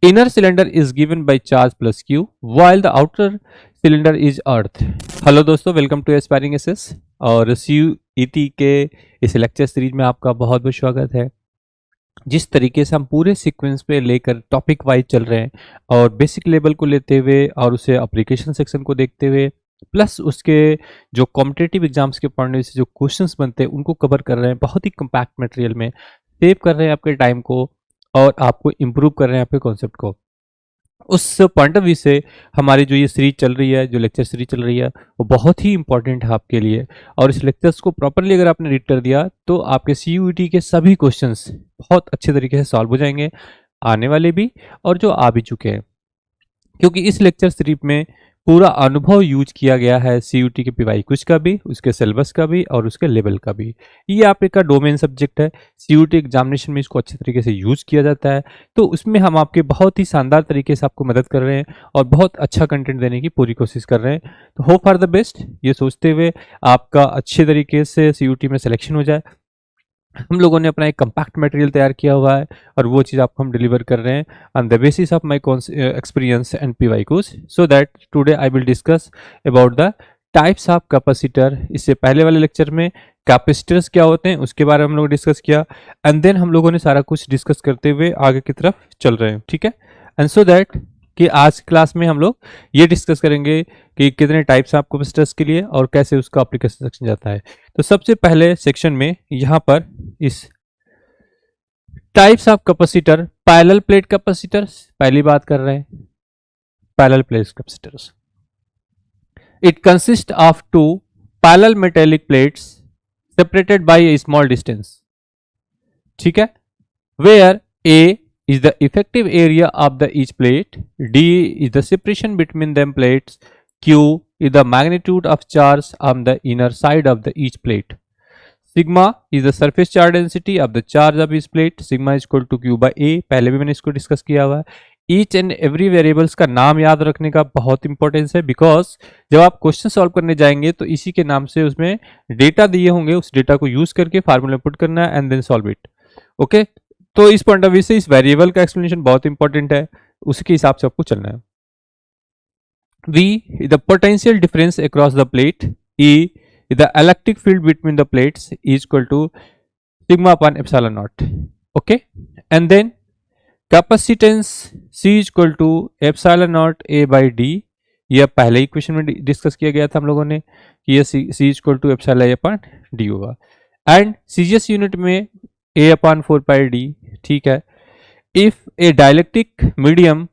Inner cylinder is given by charge plus Q while the outer cylinder is earth. Hello दोस्तों, welcome to aspiring SS और CUET के इस lecture series में आपका बहुत बहुत स्वागत है। जिस तरीके से हम पूरे सीक्वेंस पे लेकर टॉपिक वाइज चल रहे हैं और बेसिक लेवल को लेते हुए और उसे एप्लीकेशन सेक्शन को देखते हुए प्लस उसके जो कॉम्पिटिटिव एग्जाम्स के पढ़ने से जो क्वेश्चंस बनते हैं उनको कवर कर रहे हैं, बहुत ही कम्पैक्ट मटेरियल में सेव कर रहे हैं आपके टाइम को और आपको इम्प्रूव कर रहे हैं आपके कॉन्सेप्ट को। उस पॉइंट ऑफ व्यू से हमारी जो ये सीरीज चल रही है, जो लेक्चर सीरीज चल रही है, वो बहुत ही इंपॉर्टेंट है आपके लिए। और इस लेक्चर्स को प्रॉपरली अगर आपने रीड कर दिया तो आपके CUET के सभी क्वेश्चंस बहुत अच्छे तरीके से सॉल्व हो जाएंगे, आने वाले भी और जो आ भी चुके हैं, क्योंकि इस लेक्चर सीरीज में पूरा अनुभव यूज किया गया है CUET के PY क्विज का भी, उसके सिलेबस का भी और उसके लेवल का भी। ये आपका डोमेन सब्जेक्ट है, CUET एग्जामिनेशन में इसको अच्छे तरीके से यूज किया जाता है, तो उसमें हम आपके बहुत ही शानदार तरीके से आपको मदद कर रहे हैं और बहुत अच्छा कंटेंट देने की पूरी कोशिश कर रहे हैं। तो होप फॉर द बेस्ट, ये सोचते हुए आपका अच्छे तरीके से CUET में सिलेक्शन हो जाए। हम लोगों ने अपना एक कंपैक्ट मटेरियल तैयार किया हुआ है और वो चीज़ आपको हम डिलीवर कर रहे हैं on the basis of my experience and PY course. So that today I will discuss about the types of capacitor. इससे पहले वाले लेक्चर में कैपेसिटर्स क्या होते हैं उसके बारे में हम लोग डिस्कस किया एंड देन हम लोगों ने सारा कुछ डिस्कस करते हुए आगे की तरफ चल रहे हैं, ठीक है। एंड सो दैट कि आज क्लास में हम लोग ये डिस्कस करेंगे कि कितने टाइप्स हैं आपको कैपेसिटर्स के लिए और कैसे उसका एप्लीकेशन सेक्शन जाता है। तो सबसे पहले सेक्शन में यहाँ पर इस types of capacitor, parallel plate capacitors पहली बात कर रहे हैं। Parallel plate capacitors, it consist of two parallel metallic plates separated by a small distance, ठीक है। Where a is the effective area of the each plate, D is the separation between them plates, Q is the magnitude of charge on the inner side of the each plate, sigma is the surface charge density of the charge of each plate, sigma is equal to Q by A। पहले भी मैंने इसको discuss किया हुआ है। Each and every variables का नाम याद रखने का बहुत इंपॉर्टेंस है, बिकॉज जब आप क्वेश्चन सॉल्व करने जाएंगे तो इसी के नाम से उसमें डेटा दिए होंगे, उस डेटा को यूज करके फार्मूला पुट करना है and then solve it, okay. तो इस पॉइंट ऑफ व्यू से इस वेरिएबल का एक्सप्लेनेशन बहुत इंपॉर्टेंट है, उसके हिसाब से आपको चलना है। V the potential difference across the plate, E the electric field between the plates is equal to sigma upon epsilon naught, okay. And then capacitance C is equal to epsilon naught A by D। यह पहले ही question में discuss किया गया था हम लोगों ने कि यह C is equal to epsilon A upon D होगा। एंड CGS यूनिट में A अपॉन 4 पाई D, ठीक है। If a dielectric medium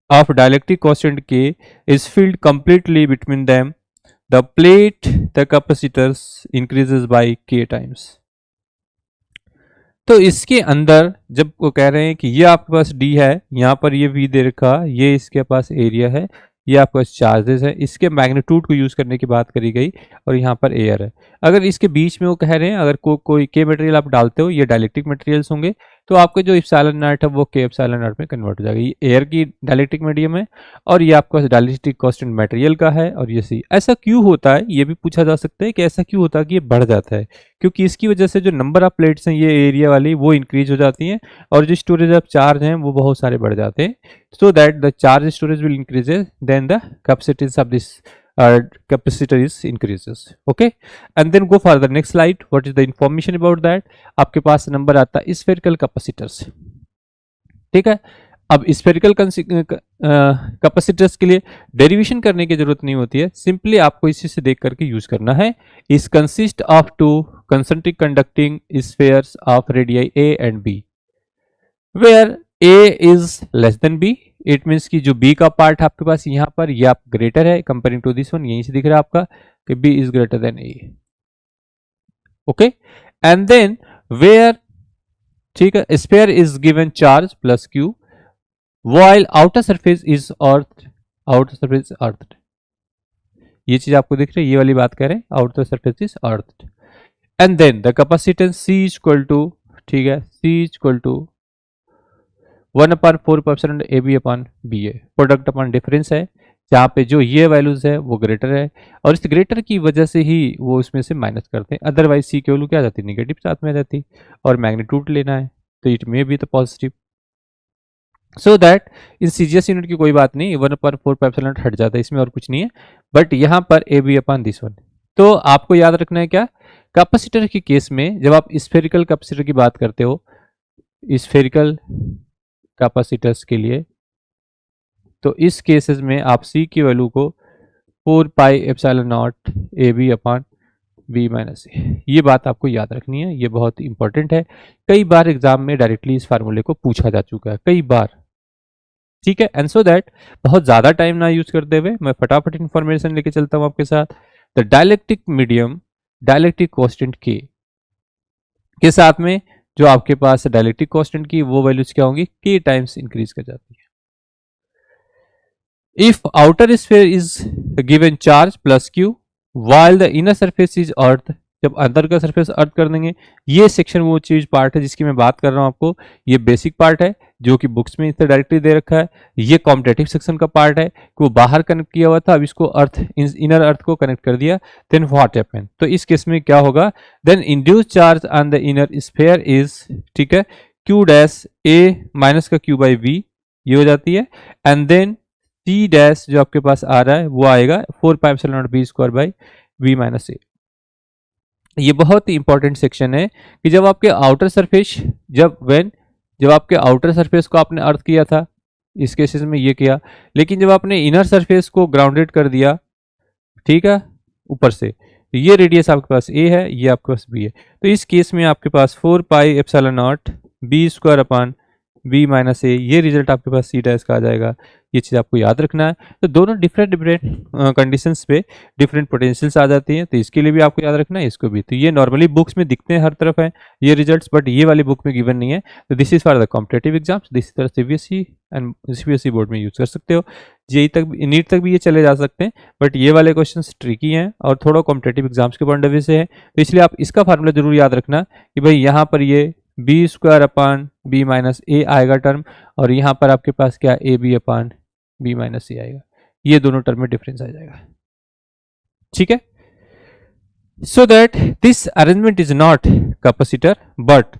of dielectric constant K is filled completely between them, the plate the capacitors increases by K times. तो इसके अंदर जब वो कह रहे हैं कि ये आपके पास D है, यहाँ पर ये V दे रखा, ये इसके पास एरिया है, ये आपके पास चार्जेस है, इसके मैग्नीट्यूड को यूज करने की बात करी गई और यहाँ पर एयर है। अगर इसके बीच में वो कह रहे हैं अगर कोई के मटेरियल आप डालते हो, ये डायलेक्ट्रिक मटेरियल्स होंगे, तो आपके जो एप्सिलॉन नॉट है वो के एप्सिलॉन नॉट में कन्वर्ट हो जाएगा। ये एयर की डायलेक्ट्रिक मीडियम है और ये आपके पास डायलेक्ट्रिक कांस्टेंट मटेरियल का है और ये सी। ऐसा क्यों होता है ये भी पूछा जा सकता है कि ऐसा क्यों होता है कि ये बढ़ जाता है, क्योंकि इसकी वजह से जो नंबर ऑफ प्लेट्स हैं ये एरिया वाली वो इंक्रीज हो जाती हैं और जो स्टोरेज ऑफ चार्ज हैं वो बहुत सारे बढ़ जाते हैं, so that the charge storage will increases, then the capacitance of this capacitor is increases, okay। and then go for the next slide, what is the information about that। आपके पास number आता है स्फेरिकल कैपेसिटर्स, ठीक है। अब spherical capacitors के लिए derivation करने की जरूरत नहीं होती है, सिंपली आपको इसी से देख करके यूज करना है। इस consist of two concentric conducting spheres of radii A and B, where A is less than B, it means कि जो B का पार्ट आपके पास यहाँ पर ये आप ग्रेटर है कंपेयरिंग टू दिस वन, यहीं से दिख रहा है आपका कि B is greater than A, okay. And then where, ठीक है, sphere is given charge plus Q while outer surface is earth, outer surface earth, ये चीज आपको दिख रही है, ये वाली बात कह रहे हैं, outer surface is earth. And then the capacitance C is equal to, ठीक है, C is equal to 1/4% AB upon BA, product upon difference है, जहाँ पे जो ये वैल्यूज है वो ग्रेटर है और इस ग्रेटर की वजह से ही वो उसमें से माइनस करते हैं, अदरवाइज C की वैल्यू क्या आ जाती है, नेगेटिव साथ में आ जाती और मैग्नीट्यूड लेना है तो it may be the positive. So that in CGS unit की कोई बात नहीं, 1/4 हट जाता है इसमें, और कुछ नहीं है, बट यहाँ पर A B upon this one. तो आपको याद रखना है क्या, कैपेसिटर के केस में जब आप स्फेरिकल कैपेसिटर की बात करते हो, स्फेरिकल कैपेसिटर्स के लिए, तो इस केसेस में आप सी की वैल्यू को 4πε0 A B upon B minus A, ये बात आपको याद रखनी है, ये बहुत इंपॉर्टेंट है। कई बार एग्जाम में डायरेक्टली इस फार्मूले को पूछा जा चुका है, कई बार, ठीक है। एंड सो दैट बहुत ज्यादा टाइम ना यूज करते हुए मैं फटाफट इंफॉर्मेशन लेके चलता हूं आपके साथ। The dielectric medium, dielectric constant के साथ में जो आपके पास डायलेक्ट्रिक कांस्टेंट की वो वैल्यूज क्या होंगी, के टाइम्स इंक्रीज कर जाती है। If outer sphere is given charge plus Q while the inner surface is earth, जब अंदर का सरफेस अर्थ कर देंगे, ये सेक्शन वो चीज पार्ट है जिसकी मैं बात कर रहा हूं आपको, ये बेसिक पार्ट है जो कि बुक्स में इससे डायरेक्टली दे रखा है। ये कॉम्पिटेटिव सेक्शन का पार्ट है कि वो बाहर कनेक्ट किया हुआ था, अब इसको अर्थ, इनर अर्थ को कनेक्ट कर दिया, देन व्हाट हैपन, तो इस केस में क्या होगा, then induce charge on the inner sphere is, ठीक है, क्यू डैश ए माइनस का क्यू बाई वी, ये हो जाती है, एंड देन सी डैश जो आपके पास आ रहा है वो आएगा 4πε0 B square by V minus A. ये बहुत ही इंपॉर्टेंट सेक्शन है कि जब आपके आउटर सरफेस, जब आपके आउटर सरफेस को आपने अर्थ किया था, इस केसेस में ये किया, लेकिन जब आपने इनर सरफेस को ग्राउंडेड कर दिया, ठीक है, ऊपर से, तो ये रेडियस आपके पास ए है, ये आपके पास बी है, तो इस केस में आपके पास 4πε0 B square upon B minus A, ये रिजल्ट आपके पास सी डैश का आ जाएगा। ये चीज़ आपको याद रखना है। तो दोनों डिफरेंट कंडीशंस पे डिफरेंट पोटेंशियल्स आ जाती हैं, तो इसके लिए भी आपको याद रखना है, इसको भी। तो ये नॉर्मली बुक्स में दिखते हैं, हर तरफ है ये रिजल्ट्स, बट ये वाली बुक में गिवन नहीं है। तो this is for the competitive exams, this तरह सीबीएसई एंड सीबीएसई बोर्ड में यूज कर सकते हो, जेई तक, नीट तक भी ये चले जा सकते हैं, बट ये वाले क्वेश्चन ट्रिकी हैं और थोड़ा कॉम्पिटेटिव एग्जाम्स के पॉइंट ऑफ व्यू से है, तो इसलिए आप इसका फार्मूला जरूर याद रखना कि भाई यहाँ पर ये B square upon B minus A आएगा टर्म, और यहाँ पर आपके पास क्या A B upon B minus C आएगा, ये दोनों टर्म में डिफरेंस आ जाएगा, ठीक है। So that this arrangement is not capacitor but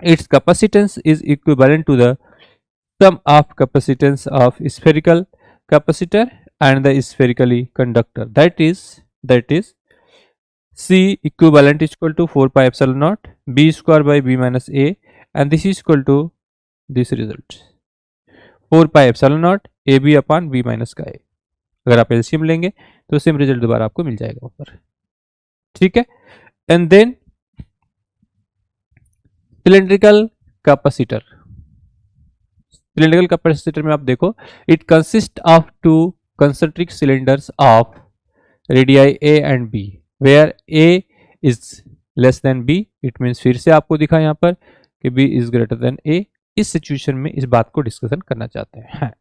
its capacitance is equivalent to the sum of capacitance of spherical capacitor and the spherically conductor, that is C equivalent is equal to 4πε0 b square by b minus a, and this is equal to this result 4πε0 a b upon b minus का a। अगर आप LCM लेंगे तो same result दोबारा आपको मिल जाएगा ऊपर, ठीक है। And then cylindrical capacitor, cylindrical capacitor में आप देखो, it consist of two concentric cylinders of radii a and b where a is less than b, it means फिर से आपको दिखा यहाँ पर कि b is greater than a। इस सिचुएशन में इस बात को डिस्कशन करना चाहते हैं।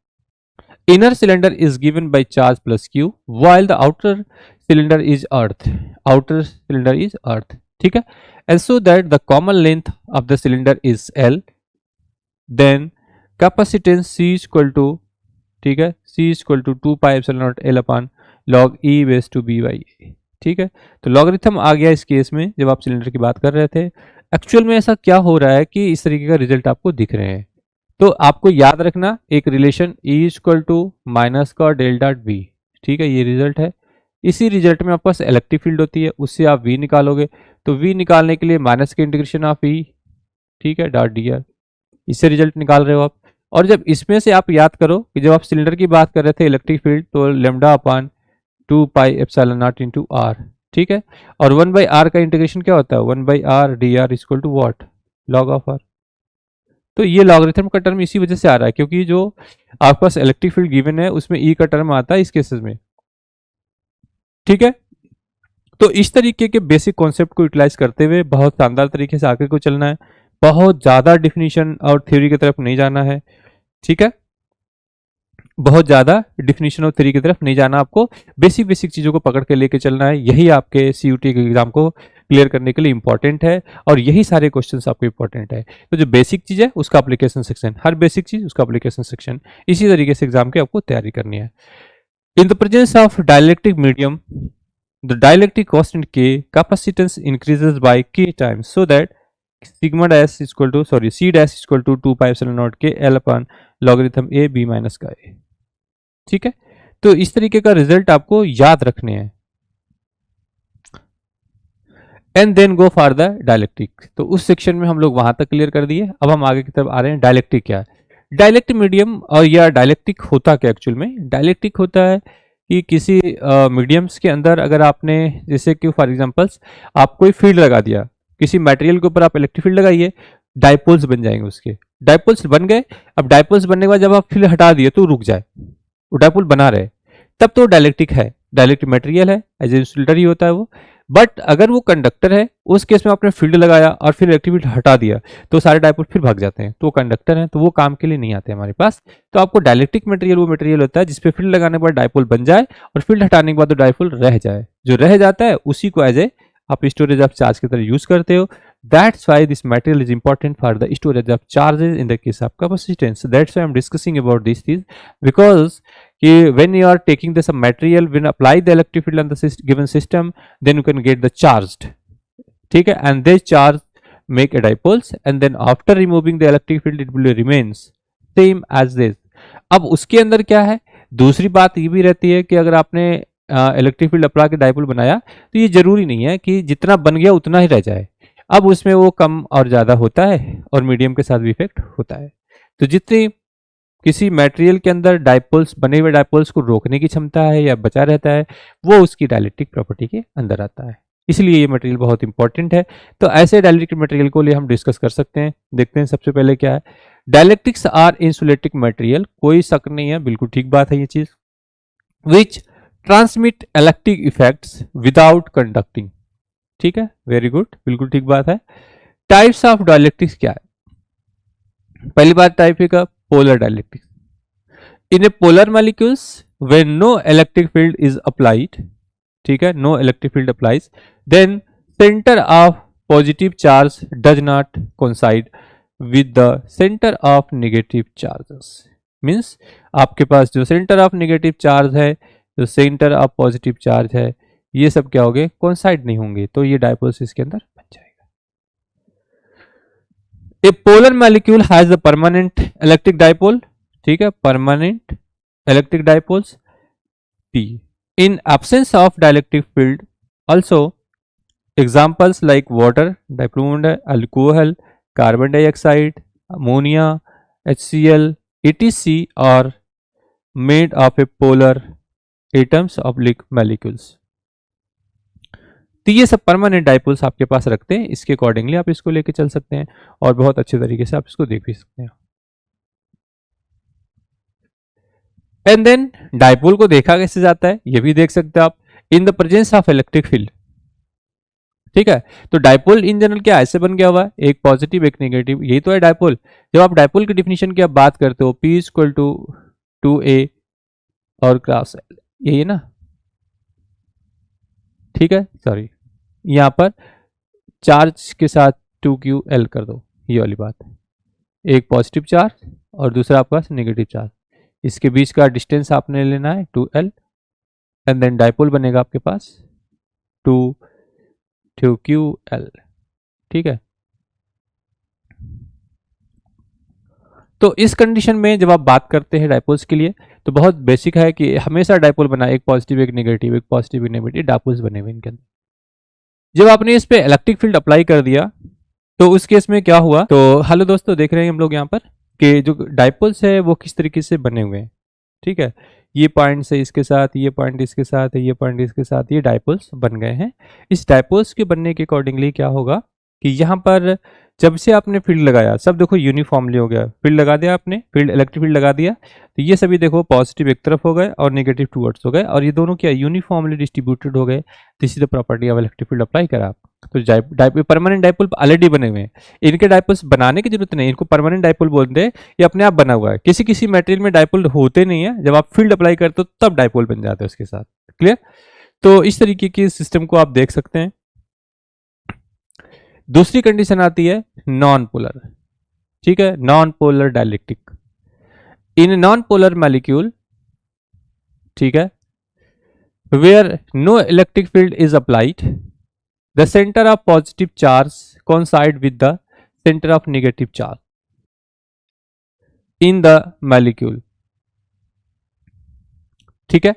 Inner cylinder is given by charge plus q while the outer cylinder is earth, outer cylinder is earth, ठीक है। and so that the common length of the cylinder is l, then capacitance c is equal to, ठीक है, c is equal to 2πε0 l upon log e raised to b by a, ठीक है। तो logarithm आ गया इस case में जब आप सिलेंडर की बात कर रहे थे। एक्चुअल में ऐसा क्या हो रहा है कि इस तरीके का रिजल्ट आपको दिख रहे हैं, तो आपको याद रखना एक relation E equal to minus का डेल डॉट बी, ठीक है, ये रिजल्ट है। इसी रिजल्ट में आपके पास इलेक्ट्रिक फील्ड होती है, उससे आप V निकालोगे, तो V निकालने के लिए माइनस के इंटीग्रेशन ऑफ E, ठीक है, डॉट डी आर, इससे रिजल्ट निकाल रहे हो आप। और जब इसमें से आप याद करो कि जब आप सिलेंडर की बात कर रहे थे इलेक्ट्रिक फील्ड, तो लेमडा अपान 2πε0 इंटू आर, ठीक है, और 1/r का इंटीग्रेशन क्या होता है, 1/r D R equal to what, log of R. तो ये लॉगरिथम का टर्म इसी वजह से आ रहा है क्योंकि जो आपके पास इलेक्ट्रिक फील्ड गिवन है उसमें ई का टर्म आता है इस केसेस में, ठीक है। तो इस तरीके के बेसिक कॉन्सेप्ट को यूटिलाइज करते हुए बहुत शानदार तरीके से आगे को चलना है, बहुत ज्यादा डिफिनीशन और थ्योरी की तरफ नहीं जाना है, ठीक है, बहुत ज्यादा डिफिनीशन और थ्योरी की तरफ नहीं जाना, आपको बेसिक बेसिक चीजों को पकड़ के लेके चलना है। यही आपके सीयूटी के एग्जाम को क्लियर करने के लिए इंपॉर्टेंट है और यही सारे क्वेश्चंस आपको इंपॉर्टेंट है। तो जो बेसिक चीज है उसका एप्लीकेशन सेक्शन, हर बेसिक चीज उसका एप्लीकेशन सेक्शन, इसी तरीके से एग्जाम के आपको तैयारी करनी है। In the presence of dielectric medium the dielectric constant K capacitance increases by K times so that sigma dash equal to C dash equal to 2 pi epsilon naught K L upon logarithm A B minus का A. ठीक है, तो इस तरीके का result आपको याद रखने हैं। And then go for the dielectric. तो उस सेक्शन में हम लोग वहां तक क्लियर कर दिए। अब हम आगे की तरफ आ रहे हैं, डायलेक्ट्रिक क्या है। डायलेक्ट्रिक मीडियम और या डायलेक्ट्रिक होता क्या एक्चुअल में। डायलेक्ट्रिक होता है कि किसी मीडियम्स के अंदर अगर आपने, जैसे कि फॉर एग्जांपल्स आप कोई फील्ड लगा दिया, किसी मटेरियल के ऊपर आप इलेक्ट्रिक फील्ड लगाइए, डायपोल्स बन जाएंगे उसके। डायपोल्स बन गए, अब डायपोल्स बनने के बाद जब आप फील्ड हटा दिए तो रुक जाए, वो डायपोल बना रहे, तब तो डायलेक्ट्रिक है, डायलेक्ट्रिक मटेरियल है, एज इंसुलेटर ही होता है वो। बट अगर वो कंडक्टर है, उस केस में आपने फील्ड लगाया और फिर इलेक्ट्रिक फील्ड हटा दिया तो सारे डायपोल फिर भाग जाते हैं, तो वो कंडक्टर है, तो वो काम के लिए नहीं आते हमारे पास। तो आपको डायलेक्ट्रिक मटेरियल वो मटेरियल होता है जिसपे फील्ड लगाने के बाद डायपोल बन जाए और फील्ड हटाने के बाद तो डायपोल रह जाए। जो रह जाता है उसी को एज ए आप स्टोरेज ऑफ चार्ज की तरह यूज करते हो। That's why this material is important for the storage of charges in the case of capacitance. That's why I'm discussing about these things, because when you are taking this material, when apply the electric field on the given system, then you can get the charged. ठीक है, and this charge make a dipoles, and then after removing the electric field it will remains same as this. अब उसके अंदर क्या है, दूसरी बात ये भी रहती है कि अगर आपने इलेक्ट्रिक फील्ड अप्लाई के डायपोल बनाया तो ये जरूरी नहीं है कि जितना बन गया उतना ही रह जाए। अब उसमें वो कम और ज़्यादा होता है और मीडियम के साथ भी इफेक्ट होता है। तो जितनी किसी मटेरियल के अंदर डायपोल्स, बने हुए डायपोल्स को रोकने की क्षमता है या बचा रहता है, वो उसकी डायलेक्ट्रिक प्रॉपर्टी के अंदर आता है। इसलिए ये मटेरियल बहुत इंपॉर्टेंट है। तो ऐसे डायलेक्ट्रिक मटेरियल को लिए हम डिस्कस कर सकते हैं। देखते हैं सबसे पहले क्या है। डायलेक्ट्रिक्स आर इंसुलेटिंग मटेरियल, कोई शक नहीं है, बिल्कुल ठीक बात है ये चीज। Which transmit electric effects without conducting. ठीक है, वेरी गुड, बिल्कुल ठीक बात है। टाइप्स ऑफ डायलेक्ट्रिक्स क्या है। पहली बात टाइप का polar dielectrics. In a polar molecules when no electric field is applied, ठीक है, no electric field applies, then center of positive charge does not coincide with the center of negative charges. Means आपके पास जो centre of negative charge है, जो centre of positive charge है, ये सब क्या होंगे, कोइंसाइड नहीं होंगे, तो ये डायपोल्स इसके अंदर बन जाएगा। ए polar molecule has the permanent electric dipole, ठीक है, permanent electric dipoles P in absence of dielectric field. Also examples like water, dipole, alcohol, carbon dioxide, ammonia, HCl, etc. are made of a polar atoms oblique molecules. तो ये सब permanent dipoles आपके पास रखते हैं, इसके accordingly आप इसको लेके चल सकते हैं और बहुत अच्छे तरीके से आप इसको देख भी सकते हैं। एंड देन डायपोल को देखा कैसे जाता है, ये भी देख सकते हैं आप, इन the presence of electric field. ठीक है, तो डायपोल इन जनरल क्या ऐसे बन गया हुआ है, एक पॉजिटिव एक नेगेटिव, यही तो है डायपोल। जब आप डायपोल की डिफिनेशन की आप बात करते हो, P इक्वल टू 2a और क्रॉस L, यही है ना, ठीक है, सॉरी यहां पर चार्ज के साथ 2qL कर दो, ये वाली बात है, एक पॉजिटिव चार्ज और दूसरा आपके पास नेगेटिव चार्ज, इसके बीच का डिस्टेंस आपने लेना है 2L, एंड देन डायपोल बनेगा आपके पास 2qL। ठीक है, तो इस कंडीशन में जब आप बात करते हैं डायपोल्स के लिए तो बहुत बेसिक है कि हमेशा डायपोल बना, एक पॉजिटिव एक नेगेटिव, एक पॉजिटिव एक नेगेटिव डायपोल्स बने हुए इनके अंदर। जब आपने इस पे इलेक्ट्रिक फील्ड अप्लाई कर दिया तो उस केस में क्या हुआ, तो हेलो दोस्तों, देख रहे हैं हम लोग यहाँ पर कि जो डायपोल्स है वो किस तरीके से बने हुए हैं। ठीक है, ये पॉइंट है इसके साथ, ये पॉइंट इसके साथ है, ये पॉइंट इसके साथ, ये डायपोल्स बन गए हैं। इस डायपोल्स के बनने के अकॉर्डिंगली क्या होगा कि यहाँ पर जब से आपने फील्ड लगाया, सब देखो यूनिफॉर्मली हो गया, फील्ड लगा दिया आपने, फील्ड इलेक्ट्रिक फील्ड लगा दिया, तो ये सभी देखो पॉजिटिव एक तरफ हो गए और नेगेटिव टूवर्ड्स हो गए, और ये दोनों क्या यूनिफॉर्मली डिस्ट्रीब्यूटेड हो गए। This is the property of electric field apply करा आप। तो परमानेंट डायपोल ऑलरेडी बने हुए हैं, इनके डायपोल्स बनाने की जरूरत नहीं, इनको परमानेंट डायपोल बोलते हैं, ये अपने आप बना हुआ है। किसी किसी मटेरियल में डायपोल होते नहीं है, जब आप फील्ड अप्लाई करते हो तब डायपोल बन जाते हैं उसके साथ। क्लियर, तो इस तरीके के सिस्टम को आप देख सकते हैं। दूसरी कंडीशन आती है नॉन पोलर। ठीक है, non polar dielectric. In non polar molecule, ठीक है, where no electric field is applied, the center of positive charge coincide with the center of negative charge in the molecule. ठीक है,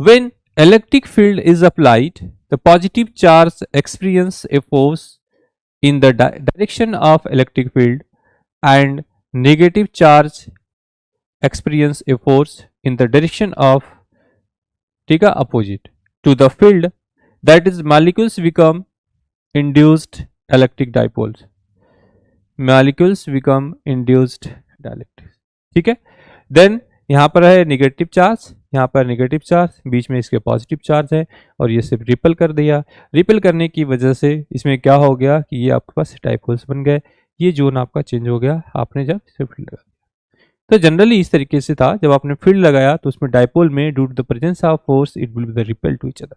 when electric field is applied, the positive charge experience a force in the direction of electric field and negative charge experience a force in the direction of, ठीक है, opposite to the field. That is, molecules become induced electric dipoles. Molecules become induced dielectrics. ठीक है, then यहाँ पर है negative charge, यहाँ पर negative charge, बीच में इसके पॉजिटिव चार्ज है और ये सिर्फ रिपल कर दिया। रिपल करने की वजह से इसमें क्या हो गया कि ये आपके पास डाइपोल्स बन गए, ये जोन आपका चेंज हो गया आपने जब इसे फील्ड लगा दिया। तो जनरली इस तरीके से था, जब आपने फील्ड लगाया तो उसमें डाइपोल में due to the presence of force it will be the repel to each other.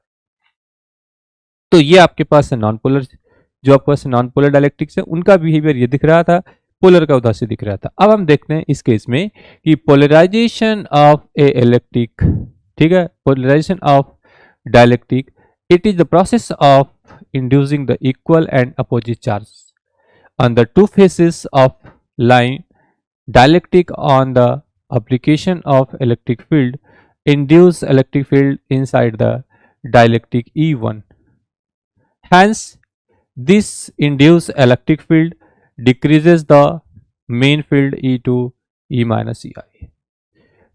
तो ये आपके पास नॉन पोलर, जो आपके पास नॉन पोलर डाइलेक्ट्रिक्स है उनका बिहेवियर ये दिख रहा था, पोलर का उधर से दिख रहा था। अब हम देखते हैं इस केस में कि पोलराइजेशन ऑफ ए इलेक्ट्रिक, ठीक है, polarization of dielectric, it is the process of inducing the equal and opposite charge on the two faces of line dielectric on the application of electric field induce electric field inside the dielectric E1. Hence, this induced electric field decreases the main field E2 E minus EI.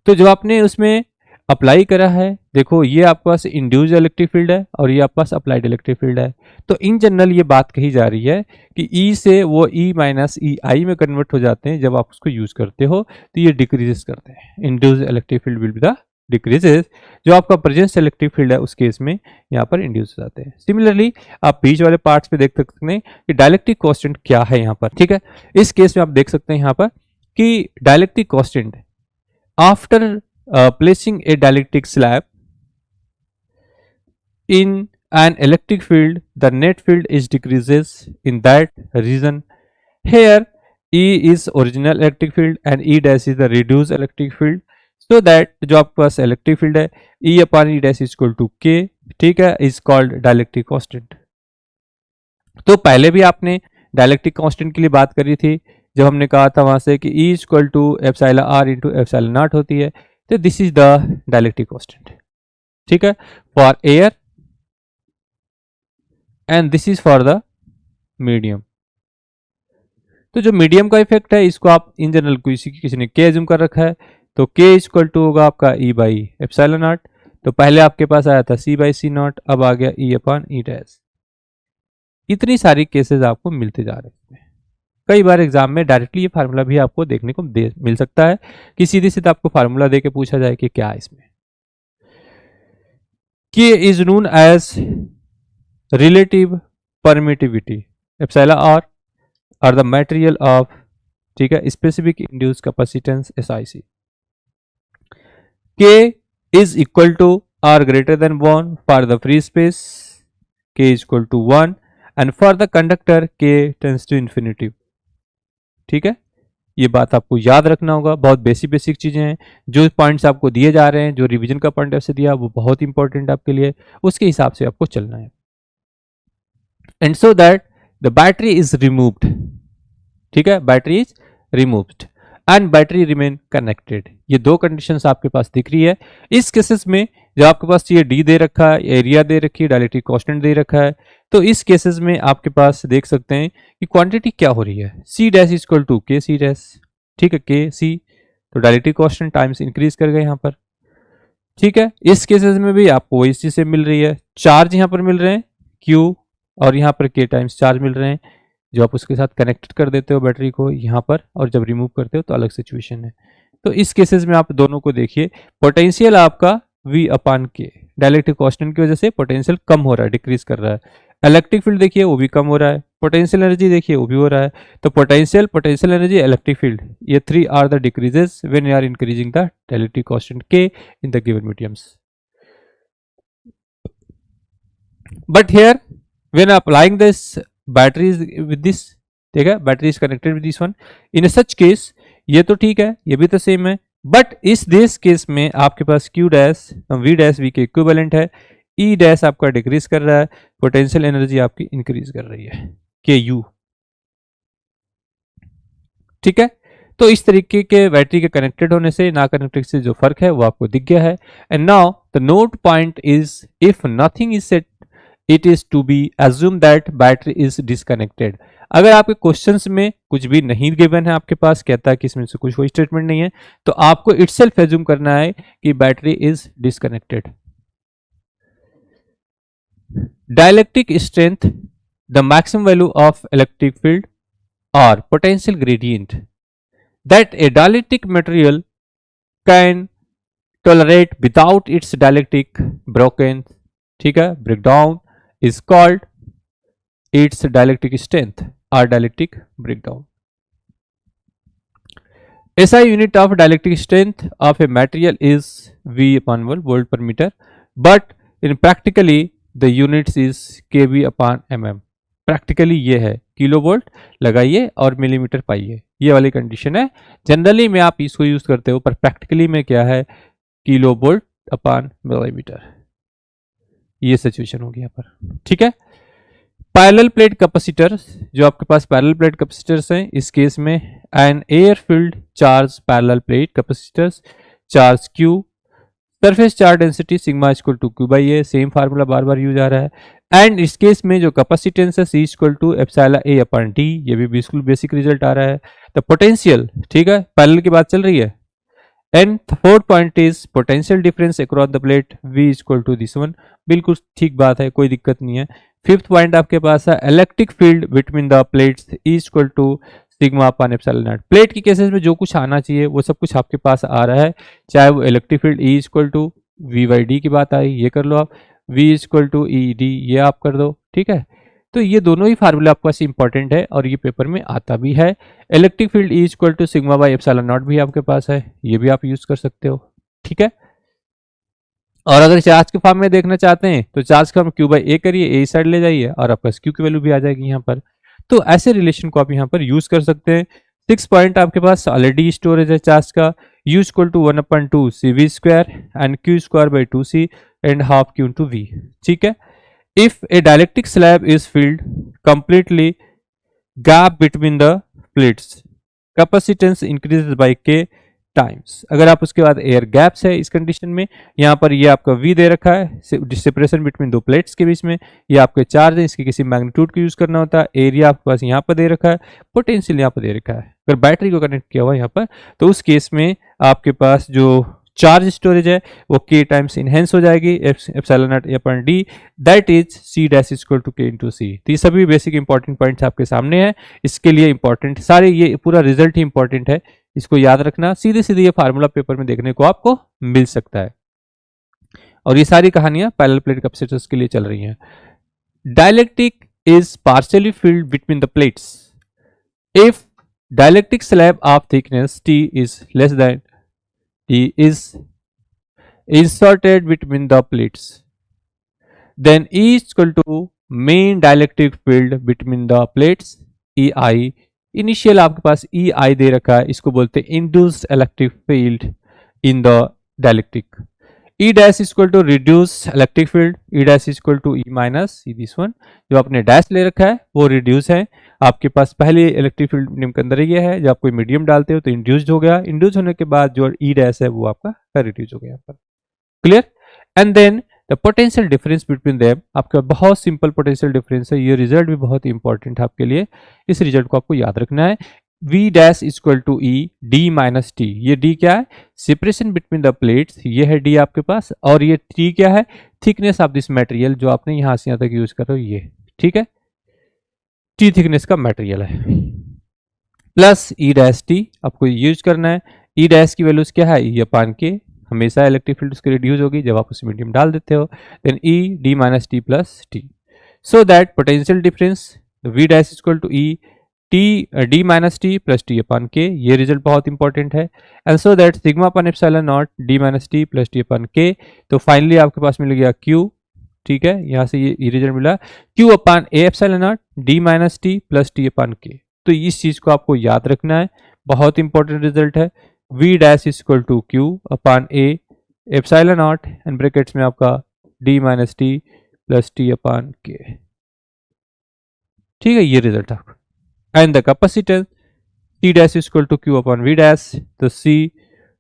तो जो आपने उसमें apply करा है, देखो ये आपके पास induced electric field है और ये आपके पास अप्लाइड इलेक्ट्रिक फील्ड है। तो इन जनरल ये बात कही जा रही है कि E से वो E माइनस ई आई में कन्वर्ट हो जाते हैं जब आप उसको यूज करते हो, तो ये डिक्रीजेस करते हैं। Induced electric field will be the decreases, जो आपका प्रेजेंस इलेक्ट्रिक फील्ड है उस केस में यहाँ पर इंड्यूस हो जाते हैं। सिमिलरली आप बीच वाले पार्ट्स पे देख सकते हैं कि डाइलेक्ट्रिक कांस्टेंट क्या है यहाँ पर, ठीक है। इस केस में आप देख सकते हैं यहाँ पर कि dielectric constant after placing a dielectric slab in an electric field, the net field is decreases in that region. Here E is original electric field and E dash is the reduced electric field, so that जो आपके पास electric field है E upon E dash is equal to K, ठीक है, is called dielectric constant. तो पहले भी आपने dielectric constant के लिए बात करी थी जब हमने कहा था वहां से कि E is equal to epsilon R into epsilon not होती है, तो this is the dielectric constant, ठीक है, for air and this is for the medium. तो जो मीडियम का इफेक्ट है इसको आप इन जनरल किसी ने के एज्यूम कर रखा है, तो के इक्वल टू होगा आपका ई बाई एप्सिलॉन नॉट। तो पहले आपके पास आया था सी बाई सी नॉट, अब आ गया ई अपॉन ई डैश। इतनी सारी केसेस आपको मिलते जा रहे हैं। कई बार एग्जाम में डायरेक्टली ये फार्मूला भी आपको देखने को मिल सकता है कि सीधे सीधे आपको फार्मूला देके पूछा जाए कि क्या है इसमें। K is known as relative permittivity epsilon R और द मटेरियल ऑफ, ठीक है, specific induced capacitance SIC। K is equal to or greater than 1 for the free space, K is equal to 1 and for the conductor K tends to infinity, ठीक है। ये बात आपको याद रखना होगा, बहुत बेसिक चीजें हैं। जो पॉइंट्स आपको दिए जा रहे हैं, जो रिवीजन का पॉइंट से दिया वो बहुत इंपॉर्टेंट आपके लिए, उसके हिसाब से आपको चलना है। And so that the battery is removed, ठीक है, battery is removed and battery remain connected. ये दो कंडीशंस आपके पास दिख रही है। इस केसेस में जब आपके पास ये डी दे रखा है, एरिया दे रखी है, डायलेक्ट्रिक कांस्टेंट दे रखा है, तो इस केसेस में आपके पास देख सकते हैं कि क्वांटिटी क्या हो रही है, C dash is equal to K C dash, ठीक है, के सी, तो डायलेक्ट्रिक कांस्टेंट टाइम्स इंक्रीज कर गए यहाँ पर, ठीक है। इस केसेस में भी आपको इस चीज से मिल रही है, चार्ज यहाँ पर मिल रहे हैं क्यू और यहाँ पर के टाइम्स चार्ज मिल रहे हैं, जो आप उसके साथ कनेक्टेड कर देते हो बैटरी को यहाँ पर, और जब रिमूव करते हो तो अलग सिचुएशन है। तो इस केसेस में आप दोनों को देखिए, पोटेंशियल आपका V अपान के, डायलेक्ट्रिक कांस्टेंट की वजह से पोटेंशियल कम हो रहा है, डिक्रीज कर रहा है। इलेक्ट्रिक फील्ड देखिए वो भी कम हो रहा है, पोटेंशियल एनर्जी देखिए वो भी हो रहा है। तो पोटेंशियल एनर्जी, इलेक्ट्रिक फील्ड, ये three are the decreases when you are increasing the dielectric constant K in the given mediums. But here when applying this batteries with this, ठीक है, battery is connected with this one, in such case ये तो ठीक है, ये भी तो same है, बट इस दिस केस में आपके पास Q dash V dash V के इक्विवेलेंट है, E डैश आपका डिक्रीज कर रहा है, पोटेंशियल एनर्जी आपकी इंक्रीज कर रही है, KU। ठीक है। तो इस तरीके के बैटरी के कनेक्टेड होने से ना कनेक्टेड से जो फर्क है वो आपको दिख गया है। And now the note point is if nothing is set it is to be assume that battery is disconnected. अगर आपके क्वेश्चंस में कुछ भी नहीं गिवन है, आपके पास कहता है कि इसमें से कुछ कोई स्टेटमेंट नहीं है, तो आपको इटसेल्फ एज्यूम करना है कि battery is disconnected. Dielectric strength the maximum value of electric field और potential gradient that a dielectric material can tolerate without its dielectric broken, ठीक है, breakdown is called its dielectric strength or dielectric breakdown. SI unit of dielectric strength of a material is V upon volt per meter, but in practically the units is kV upon mm. Practically ये है kilo volt लगाइए और millimetre पाइए, ये वाली condition है। Generally में आप इसको यूज करते हो, पर प्रैक्टिकली में क्या है, किलो वोल्ट अपॉन मिलीमीटर, ये सिचुएशन होगी यहाँ पर, ठीक है। पैरेलल प्लेट कैपेसिटर, जो आपके पास पैरेलल प्लेट कैपेसिटर्स हैं, इस केस में an air field charge parallel plate capacitors charge Q, surface charge density sigma equal to Q by A, same formula बार बार यूज आ रहा है। एंड इस केस में जो कैपेसिटेंस है C equal to epsilon A upon D, ये भी बिल्कुल बेसिक रिजल्ट आ रहा है। तो पोटेंशियल, ठीक है, पैरेलल की बात चल रही है। And fourth point is potential difference across the plate V equal to this one, बिल्कुल ठीक बात है, कोई दिक्कत नहीं है। फिफ्थ पॉइंट आपके पास है electric field between the plates equal to sigma upon epsilon naught. Plate की केसेस में जो कुछ आना चाहिए वो सब कुछ आपके पास आ रहा है, चाहे वो electric field E equal to V by D की बात आई, ये कर लो आप, V equal to E D ये आप कर दो, ठीक है। तो ये दोनों ही फार्मूला आपके पास इंपॉर्टेंट है और ये पेपर में आता भी है। Electric field E equal to sigma by epsilon naught भी आपके पास है, ये भी आप यूज कर सकते हो, ठीक है। और अगर चार्ज के फॉर्म में देखना चाहते हैं तो चार्ज का हम क्यू बाई ए करिए, ए साइड ले जाइए और आपका क्यू की वैल्यू भी आ जाएगी यहाँ पर। तो ऐसे रिलेशन को आप यहाँ पर यूज कर सकते हैं। 6 पॉइंट आपके पास ऑलरेडी स्टोरेज है चार्ज का, U equal to 1/2 C V square and Q square by 2c and half Q into V, ठीक है। If a dielectric slab is filled completely gap between the plates capacitance increases by K times. अगर आप उसके बाद air gaps है इस condition में, यहाँ पर ये आपका v दे रखा है, सेपरेशन बिटवीन दो प्लेट्स के बीच में, ये आपके चार्ज है, इसके किसी मैग्नीट्यूड को यूज करना होता है। एरिया आपके पास यहाँ पर दे रखा है, पोटेंशियल यहाँ पर दे रखा है। अगर बैटरी को कनेक्ट किया हुआ यहाँ पर, तो उस केस में आपके पास जो चार्ज स्टोरेज है वो k टाइम्स इनहेंस हो जाएगी epsilon naught upon D, that is C dash equal to K into C. तो ये सभी बेसिक इंपॉर्टेंट पॉइंट्स आपके सामने है, इसके लिए इंपॉर्टेंट सारे, ये पूरा रिजल्ट ही इंपॉर्टेंट है, इसको याद रखना। सीधे सीधे ये फार्मूला पेपर में देखने को आपको मिल सकता है। और ये सारी कहानियां पैरेलल प्लेट कैपेसिटर्स के लिए चल रही हैं। Dielectric is partially field between the plates if dielectric slab of thickness t is less then t is inserted between the plates, then E is equal to main dielectric field between the plates EI। Initial आपके पास EI दे रखा है, इसको बोलते हैं induced electric field in the dielectric. E dash equal to reduce electric field, E dash equal to E minus this one, जो आपने डैश ले रखा है वो रिड्यूस है। आपके पास पहले इलेक्ट्रिक फील्ड नियम के अंदर ये है, जब आप कोई मीडियम डालते हो तो इंड्यूस्ड हो गया, इंड्यूस होने के बाद जो E डैश है वो आपका रिड्यूस हो गया यहाँ पर, clear. And then the potential difference between them, आपका बहुत सिंपल पोटेंशियल डिफरेंस है, ये रिजल्ट भी बहुत इंपॉर्टेंट है आपके लिए, इस रिजल्ट को आपको याद रखना है। V dash equal to E D minus T, ये D क्या है, सेपरेशन बिटवीन द प्लेट्स, ये है D आपके पास, और ये T क्या है, थिकनेस ऑफ दिस मटेरियल, जो आपने यहाँ से यहाँ तक यूज कर रहे हो ये, ठीक है, T थिकनेस का मटेरियल है, प्लस E डैश T आपको यूज करना है। E डैश की वैल्यूज क्या है, E अपान के, हमेशा इलेक्ट्रिक फील्ड उसकी रिड्यूस होगी जब आप उसे मीडियम डाल देते हो, then E D minus T plus T, so that potential difference V dash equal to E D minus T plus T upon K, ये रिजल्ट बहुत इंपॉर्टेंट है। And so that sigma upon epsilon naught D minus T plus T upon K, तो finally आपके पास मिल गया Q, ठीक है, यहाँ से ये रिजल्ट मिला Q upon A epsilon naught D minus T plus T upon K. तो इस चीज को आपको याद रखना है, बहुत इंपॉर्टेंट रिजल्ट है। V dash equal to Q upon A epsilon naught and brackets में आपका D minus T plus T upon K, ठीक है, ये रिजल्ट आपका। And the capacitance C dash is equal to Q upon V dash, तो C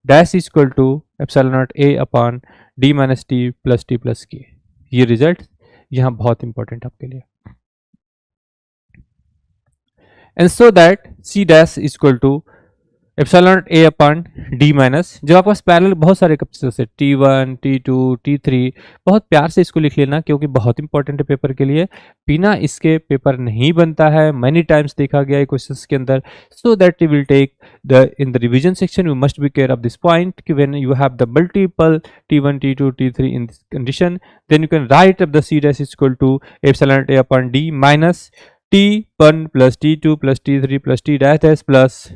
dash is equal to epsilon not A upon D minus T plus K। ये result यहाँ बहुत important आपके लिए। And so that C dash is equal to epsilon A upon D minus, जब आपके पास parallel बहुत सारे कैपेसिटर है T1, T2, T3, बहुत प्यार से इसको लिख लेना क्योंकि बहुत इंपॉर्टेंट है पेपर के लिए। बिना इसके पेपर नहीं बनता है, मैनी टाइम्स देखा गया है क्वेश्चंस के अंदर। So that you will take the in the revision section you must be care of this point कि when you have the multiple T1, T2, T3 in this condition, then you can write up the C dash is equal to epsilon A upon D minus T1 plus T2 plus T3 plus T dash plus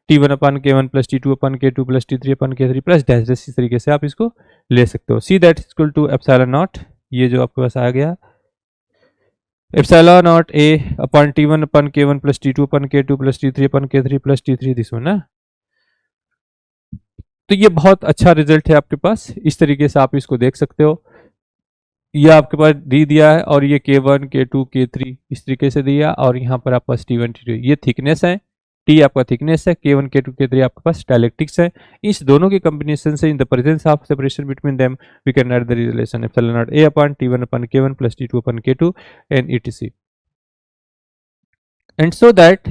T1 upon K1 plus T2 upon K2 plus T3 upon K3 plus dash. इस तरीके से आप इसको ले सकते हो। C that equal to epsilon naught, ये जो आपके पास आ गया epsilon naught A upon T1 upon K1 plus T2 upon K2 plus T3 upon K3 plus T3, this one ना। तो ये बहुत अच्छा रिजल्ट है आपके पास, इस तरीके से आप इसको देख सकते हो। ये आपके पास डी दिया है और ये K1 K2 K3 इस तरीके से दिया, और यहाँ पर आपके पास T1 T2 ये थिकनेस है, T आपका थिकनेस है, K1 K2 K3 आपके पास डायलेक्ट्रिक्स है। इस दोनों के कॉम्बिनेशन से in the presence of separation between them we can write the relation epsilon naught A upon T1 upon K1 plus T2 upon K2 and etc। And so that,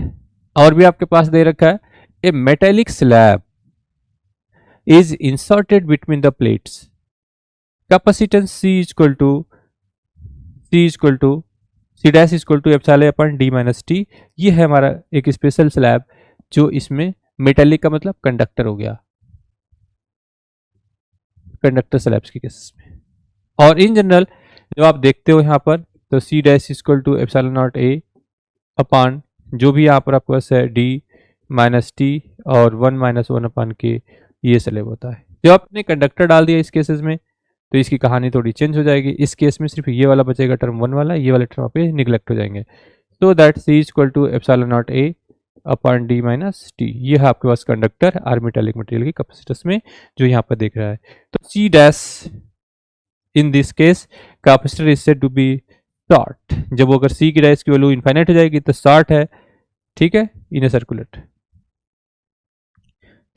और भी आपके पास दे रखा है a metallic slab is inserted between the plates, capacitance C equal to C dash equal to epsilon upon D minus T। ये है हमारा एक स्पेशल स्लैब जो इसमें मेटेलिक का मतलब कंडक्टर हो गया, कंडक्टर स्लैब्स के केसेस में। और इन जनरल जब आप देखते हो यहाँ पर तो C dash equal to epsilon naught A upon जो भी यहाँ पर आपके पास है D माइनस T और 1 माइनस 1 अपॉन K, ये स्लैब होता है। जब आपने कंडक्टर डाल दिया इस केसेस में तो इसकी कहानी थोड़ी चेंज हो जाएगी। इस केस में सिर्फ ये वाला बचेगा टर्म 1 वाला, ये वाले टर्म पे निगलेक्ट हो जाएंगे। So that C equal to epsilon naught A upon D minus T। ये है आपके पास कंडक्टर और मेटालिक मटेरियल की कैपेसिटेंस में जो यहाँ पर देख रहा है। तो C dash in this case capacitor is said to be short. जब अगर C की डैश की वैल्यू इनफाइनाइट हो जाएगी तो शॉर्ट है, ठीक है, इन ए सर्कुलेट।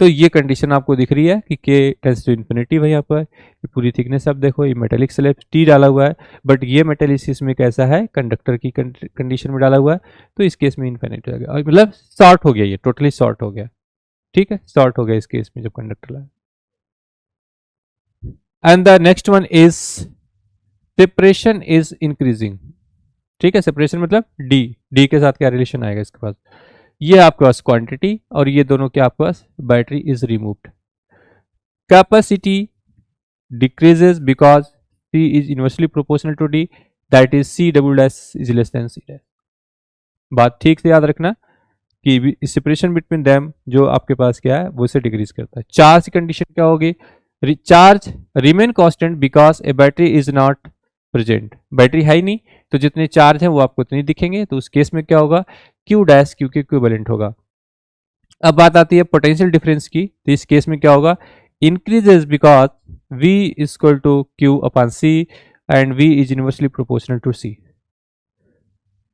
तो ये कंडीशन आपको दिख रही है कि K टेंस टू इन्फिनिटी भाई आपका ये पूरी थिकनेस आप देखो, ये मेटेलिक स्लैब T डाला हुआ है, बट ये मेटेलिसिस में कैसा है, कंडक्टर की कंडीशन में डाला हुआ है, तो इस केस में इन्फिनिट हो जाएगा, मतलब शॉर्ट हो गया, ये टोटली शॉर्ट हो गया, ठीक है, शॉर्ट हो गया इस केस में जब कंडक्टर लाया। And the next one is separation is increasing, ठीक है, सेपरेशन मतलब डी के साथ क्या रिलेशन आएगा इसके पास, ये आपके पास क्वांटिटी और ये दोनों के आपके पास battery is removed. Capacity decreases because C is inversely proportional to D, that is C double dash is less than C dash. बात ठीक से याद रखना कि सेपरेशन बिटवीन देम जो आपके पास क्या है वो से डिक्रीज करता है। चार्ज की कंडीशन क्या होगी, charge remain constant because A battery is not present, battery है ही नहीं तो जितने चार्ज है वो आपको उतने दिखेंगे, तो उस केस में क्या होगा, Q डैश Q के इक्विवेलेंट होगा। अब बात आती है पोटेंशियल डिफरेंस की, तो इस केस में क्या होगा, increases because V is equal to Q upon C and V is inversely proportional to C,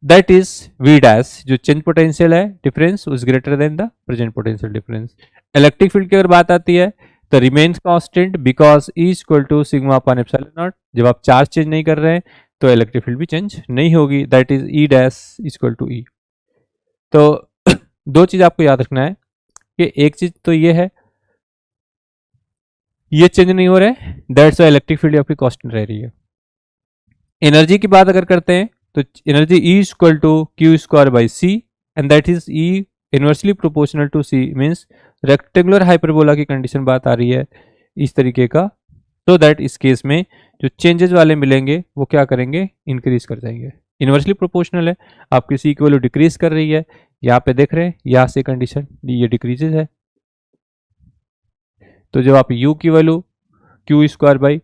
that is V dash जो चेंज पोटेंशियल है difference is greater than the present potential difference. Electric field की अगर बात आती है तो remains constant because E is equal to sigma upon epsilon naught, जब आप चार्ज चेंज नहीं कर रहे हैं तो इलेक्ट्रिक फील्ड भी चेंज नहीं होगी, that is E dash equal to E। तो दो चीज आपको याद रखना है कि एक चीज तो ये है ये चेंज नहीं हो रहा है, दैट्स व्हाई इलेक्ट्रिक फील्ड आपकी कांस्टेंट रह रही है। एनर्जी की बात अगर करते हैं तो energy E equal to Q square by C and that is E inversely proportional to C, means rectangular hyperbola की कंडीशन बात आ रही है इस तरीके का, तो दैट इस केस में जो चेंजेस वाले मिलेंगे वो क्या करेंगे, इंक्रीज कर जाएंगे। इनवर्सली प्रोपोर्शनल है, आपकी C की वैल्यू डिक्रीज कर रही है, यहाँ पे देख रहे हैं यहाँ से कंडीशन ये डिक्रीजेज है, तो जब आप U की value Q square by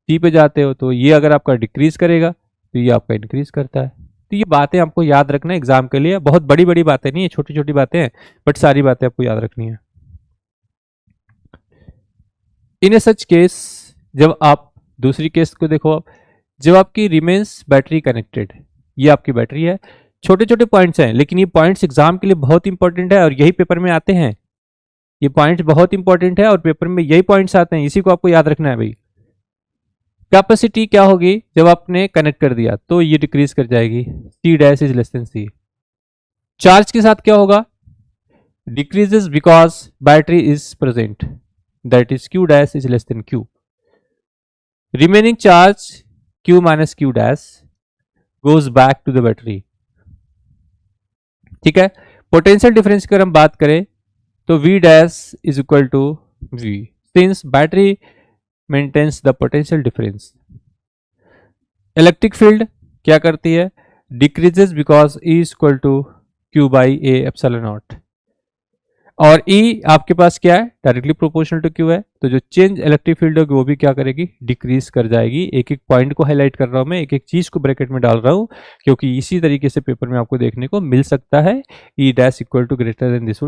C पे जाते हो तो ये अगर आपका डिक्रीज करेगा तो ये आपका इंक्रीज करता है। तो ये बातें आपको याद रखना है एग्जाम के लिए, बहुत बड़ी बड़ी बातें नहीं है, छोटी छोटी बातें हैं, बट सारी बातें आपको याद रखनी है। इन ए सच केस, जब आप दूसरी केस को देखो, जब आपकी रिमेन्स बैटरी कनेक्टेड, ये आपकी बैटरी है, छोटे छोटे पॉइंट्स हैं, लेकिन ये पॉइंट्स एग्जाम के लिए बहुत इंपॉर्टेंट है और यही पेपर में आते हैं। ये पॉइंट्स बहुत इंपॉर्टेंट है और पेपर में यही पॉइंट्स आते हैं, इसी को आपको याद रखना है भाई। कैपेसिटी क्या होगी जब आपने कनेक्ट कर दिया तो ये डिक्रीज कर जाएगी, C dash is less than C. Charge के साथ क्या होगा, decreases because battery is present, that is Q dash is less than Q. Remaining charge Q minus Q dash goes back to the battery. ठीक है, potential difference की अगर हम बात करें तो V dash is equal to V, since battery maintains the potential difference. Electric field क्या करती है, decreases because E is equal to Q by A epsilon naught, और E आपके पास क्या है, डायरेक्टली प्रोपोर्शनल टू Q है, तो जो चेंज इलेक्ट्रिक फील्ड होगी वो भी क्या करेगी, डिक्रीज कर जाएगी। एक एक पॉइंट को हाईलाइट कर रहा हूं मैं, एक एक चीज को ब्रैकेट में डाल रहा हूं, क्योंकि इसी तरीके से पेपर में आपको देखने को मिल सकता है। E dash equal to greater than this,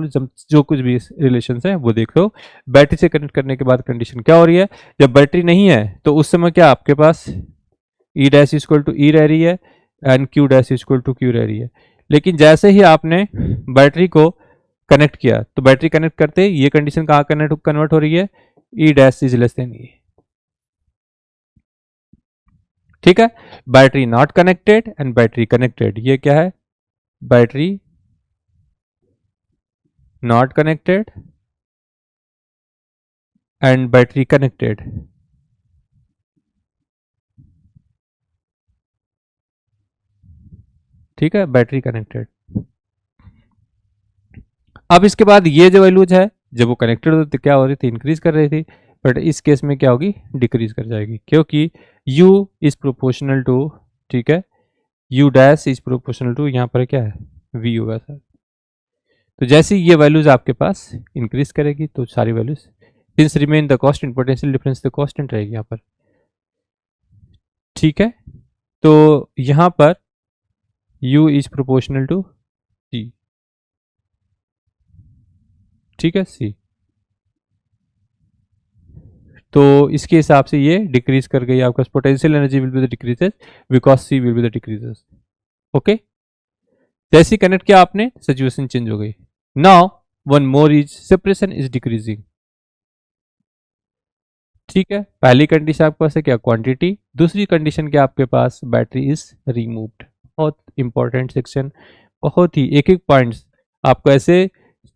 जो कुछ भी रिलेशन है वो देख लो। बैटरी से कनेक्ट करने के बाद कंडीशन क्या हो रही है, जब बैटरी नहीं है तो उस समय क्या आपके पास E dash equal to E रह रही है and Q dash equal to Q रह रही है। लेकिन जैसे ही आपने बैटरी को कनेक्ट किया तो बैटरी कनेक्ट करते ये कंडीशन कहाँ कन्वर्ट हो रही है, E dash is less then E। ठीक है, battery not connected and battery connected, ये क्या है, battery not connected and battery connected. ठीक है, बैटरी कनेक्टेड। अब इसके बाद ये जो वैल्यूज है जब वो कनेक्टेड होती क्या हो रही थी, इंक्रीज कर रही थी, बट इस केस में क्या होगी, डिक्रीज कर जाएगी, क्योंकि U इज प्रोपोर्शनल टू, ठीक है, U dash is proportional to, यहाँ पर क्या है, V होगा सर। तो जैसे ये वैल्यूज आपके पास इंक्रीज करेगी तो सारी values since remain the constant, potential difference the constant रहेगी यहाँ पर। ठीक है, तो यहाँ पर U is proportional to C, ठीक है, C, तो इसके हिसाब से ये डिक्रीज कर गई, आपका potential energy will be the decreases because C will be the decreases. Okay, जैसे कनेक्ट किया आपने सिचुएशन चेंज हो गई। Now one more is separation is decreasing. ठीक है, पहली कंडीशन आपके पास है क्या, क्वांटिटी, दूसरी कंडीशन क्या आपके पास, बैटरी इज रिमूव्ड। बहुत इंपॉर्टेंट सेक्शन, बहुत ही एक एक पॉइंट्स आपको ऐसे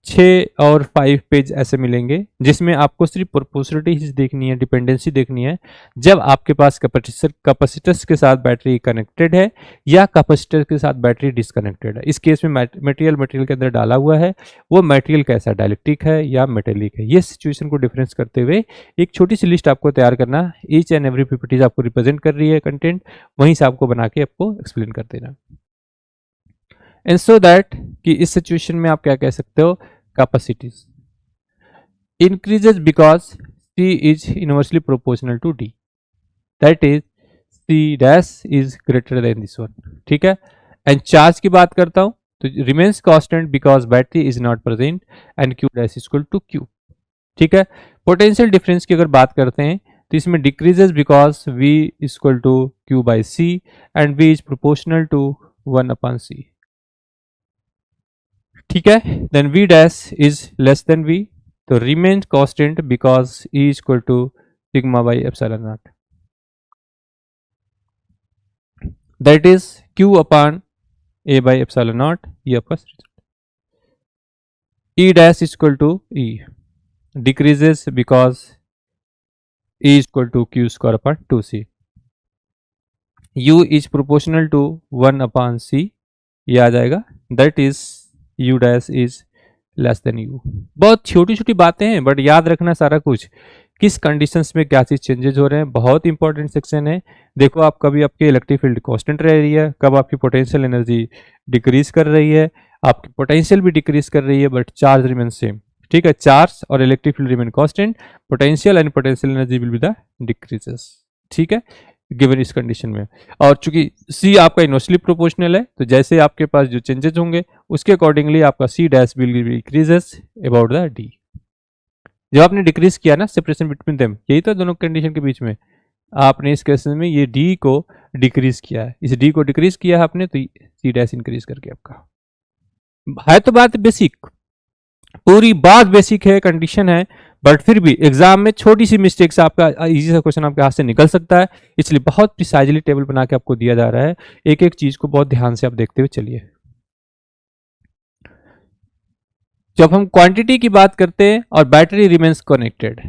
6 और 5 पेज ऐसे मिलेंगे जिसमें आपको सिर्फ प्रोपोर्शनलिटी देखनी है, डिपेंडेंसी देखनी है। जब आपके पास कैपेसिटर्स के साथ बैटरी कनेक्टेड है या कैपेसिटर के साथ बैटरी डिसकनेक्टेड है, इस केस में मटेरियल के अंदर डाला हुआ है, वो मटेरियल कैसा, डाइलेक्ट्रिक है या मेटेलिक है, ये सिचुएशन को डिफरेंस करते हुए एक छोटी सी लिस्ट आपको तैयार करना। ईच एंड एवरी पीपीटी आपको रिप्रेजेंट कर रही है कंटेंट, वहीं से आपको बना के आपको एक्सप्लेन कर देना। एंड सो दैट कि इस सिचुएशन में आप क्या कह सकते हो, capacities increases because C is inversely proportional to D, that is C dash is greater than this one। ठीक है, एंड चार्ज की बात करता हूं तो remains constant because battery is not present and Q dash is equal to Q। ठीक है, potential difference की अगर बात करते हैं तो इसमें decreases because V is equal to Q by C and V is proportional to 1 upon C। ठीक है, then V dash is less than V, तो remain constant because E is equal to sigma by epsilon naught, that is Q upon A by epsilon naught. ये आपका E dash is equal to E decreases because E is equal to Q square upon 2C। U is proportional to 1 upon C, ये आ जाएगा, that is U dash is less than U। बहुत छोटी छोटी बातें हैं बट याद रखना सारा कुछ, किस कंडीशंस में क्या चीज चेंजेस हो रहे हैं, बहुत इंपॉर्टेंट सेक्शन है। देखो आप कभी आपकी इलेक्ट्रिक फील्ड कांस्टेंट रह रही है, कब आपकी पोटेंशियल एनर्जी डिक्रीज कर रही है, आपकी पोटेंशियल भी डिक्रीज कर रही है बट चार्ज रिमेन सेम। ठीक है, चार्ज और electric field remain constant, potential and potential energy will be the decreases. ठीक है, गिवन इस कंडीशन में, और चूंकि C आपका इनवर्सली प्रोपोर्शनल है तो जैसे आपके पास जो चेंजेस होंगे उसके अकॉर्डिंगली आपका C dash will decreases about the D। जब आपने डिक्रीज किया ना सेपरेशन बिटवीन देम, यही तो दोनों कंडीशन के बीच में, आपने इस केस में ये डी को डिक्रीज किया है, इस डी को डिक्रीज किया है आपने, तो सी डैश इंक्रीज करके आपका है। तो बात बेसिक, पूरी बात बेसिक है, कंडीशन है, बट फिर भी एग्जाम में छोटी सी मिस्टेक से आपका इजी सा क्वेश्चन आपके हाथ से निकल सकता है, इसलिए बहुत प्रिसाइजली टेबल बना के आपको दिया जा रहा है। एक एक चीज को बहुत ध्यान से आप देखते हुए चलिए। जब हम क्वांटिटी की बात करते हैं और बैटरी रिमेन्स कनेक्टेड,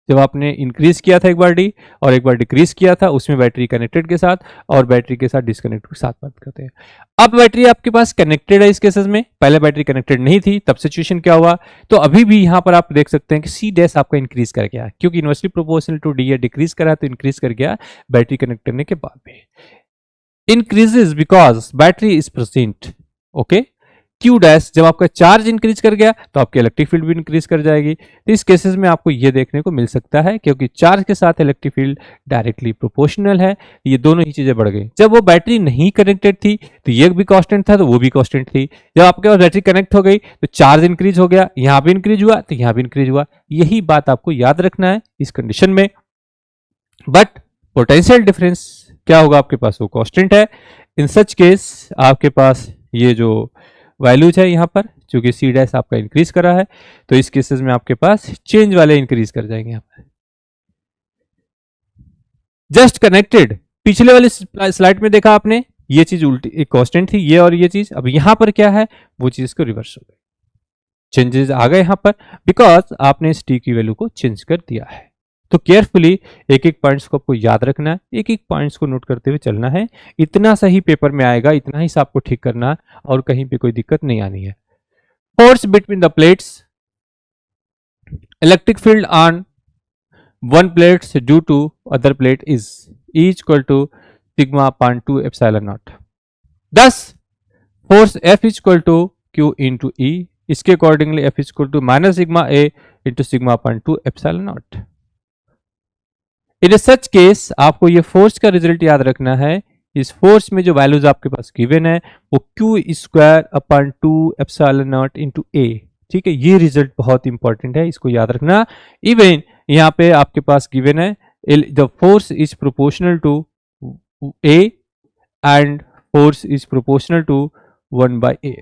जब आपने इंक्रीज किया था एक बार डी और एक बार डिक्रीज किया था, उसमें बैटरी कनेक्टेड के साथ और बैटरी के साथ डिस्कनेक्ट के साथ बात करते हैं। अब बैटरी आपके पास कनेक्टेड है, इस केसेस में पहले बैटरी कनेक्टेड नहीं थी, तब सिचुएशन क्या हुआ, तो अभी भी यहां पर आप देख सकते हैं कि सी डैश आपका इंक्रीज कर गया, क्योंकि inversely proportional to D decrease करा तो इंक्रीज कर गया बैटरी कनेक्ट करने के बाद में। Increases because battery is present. Okay, Q dash, जब आपका चार्ज इंक्रीज कर गया तो आपकी इलेक्ट्रिक फील्ड भी इंक्रीज कर जाएगी। तो इस केसेस में आपको ये देखने को मिल सकता है, क्योंकि चार्ज के साथ इलेक्ट्रिक फील्ड डायरेक्टली प्रोपोर्शनल है, ये दोनों ही चीजें बढ़ गई। जब वो बैटरी नहीं कनेक्टेड थी तो ये भी कांस्टेंट था, तो वो भी कांस्टेंट थी। जब आपके पास बैटरी कनेक्ट हो गई तो चार्ज इंक्रीज हो गया, यहां भी इंक्रीज हुआ तो यहां भी इंक्रीज हुआ। यही बात आपको याद रखना है इस कंडीशन में। बट पोटेंशियल डिफरेंस क्या होगा आपके पास, वो कांस्टेंट है। इन सच केस आपके पास ये जो वैल्यूज है यहाँ पर, चूंकि सी डैश आपका इंक्रीज करा है, तो इस केसेस में आपके पास चेंज वाले इंक्रीज कर जाएंगे यहाँ पर। जस्ट कनेक्टेड, पिछले वाले स्लाइड में देखा आपने, ये चीज उल्टी एक कांस्टेंट थी, ये और ये चीज, अब यहां पर क्या है, वो चीज को रिवर्स हो गई, चेंजेस आ गए यहां पर, बिकॉज आपने इस टी की वैल्यू को चेंज कर दिया है। तो केयरफुली एक एक पॉइंट्स को आपको याद रखना है, एक एक पॉइंट्स को नोट करते हुए चलना है। इतना सही पेपर में आएगा, इतना ही से आपको ठीक करना, और कहीं पे कोई दिक्कत नहीं आनी है। Force between the plates, electric field on one plate due to other plate is equal to sigma upon 2 epsilon naught. Thus force F equal to Q into E, इसके accordingly F equal to minus sigma A into sigma upon 2 epsilon naught. In such case आपको ये force का result याद रखना है। इस force में जो वैल्यूज आपके पास गिवन है वो Q square upon 2 epsilon not into A, ठीक है, ये रिजल्ट बहुत इंपॉर्टेंट है, इसको याद रखना। इवन यहाँ पे आपके पास गिवन है the force is proportional to A and force is proportional to 1/A।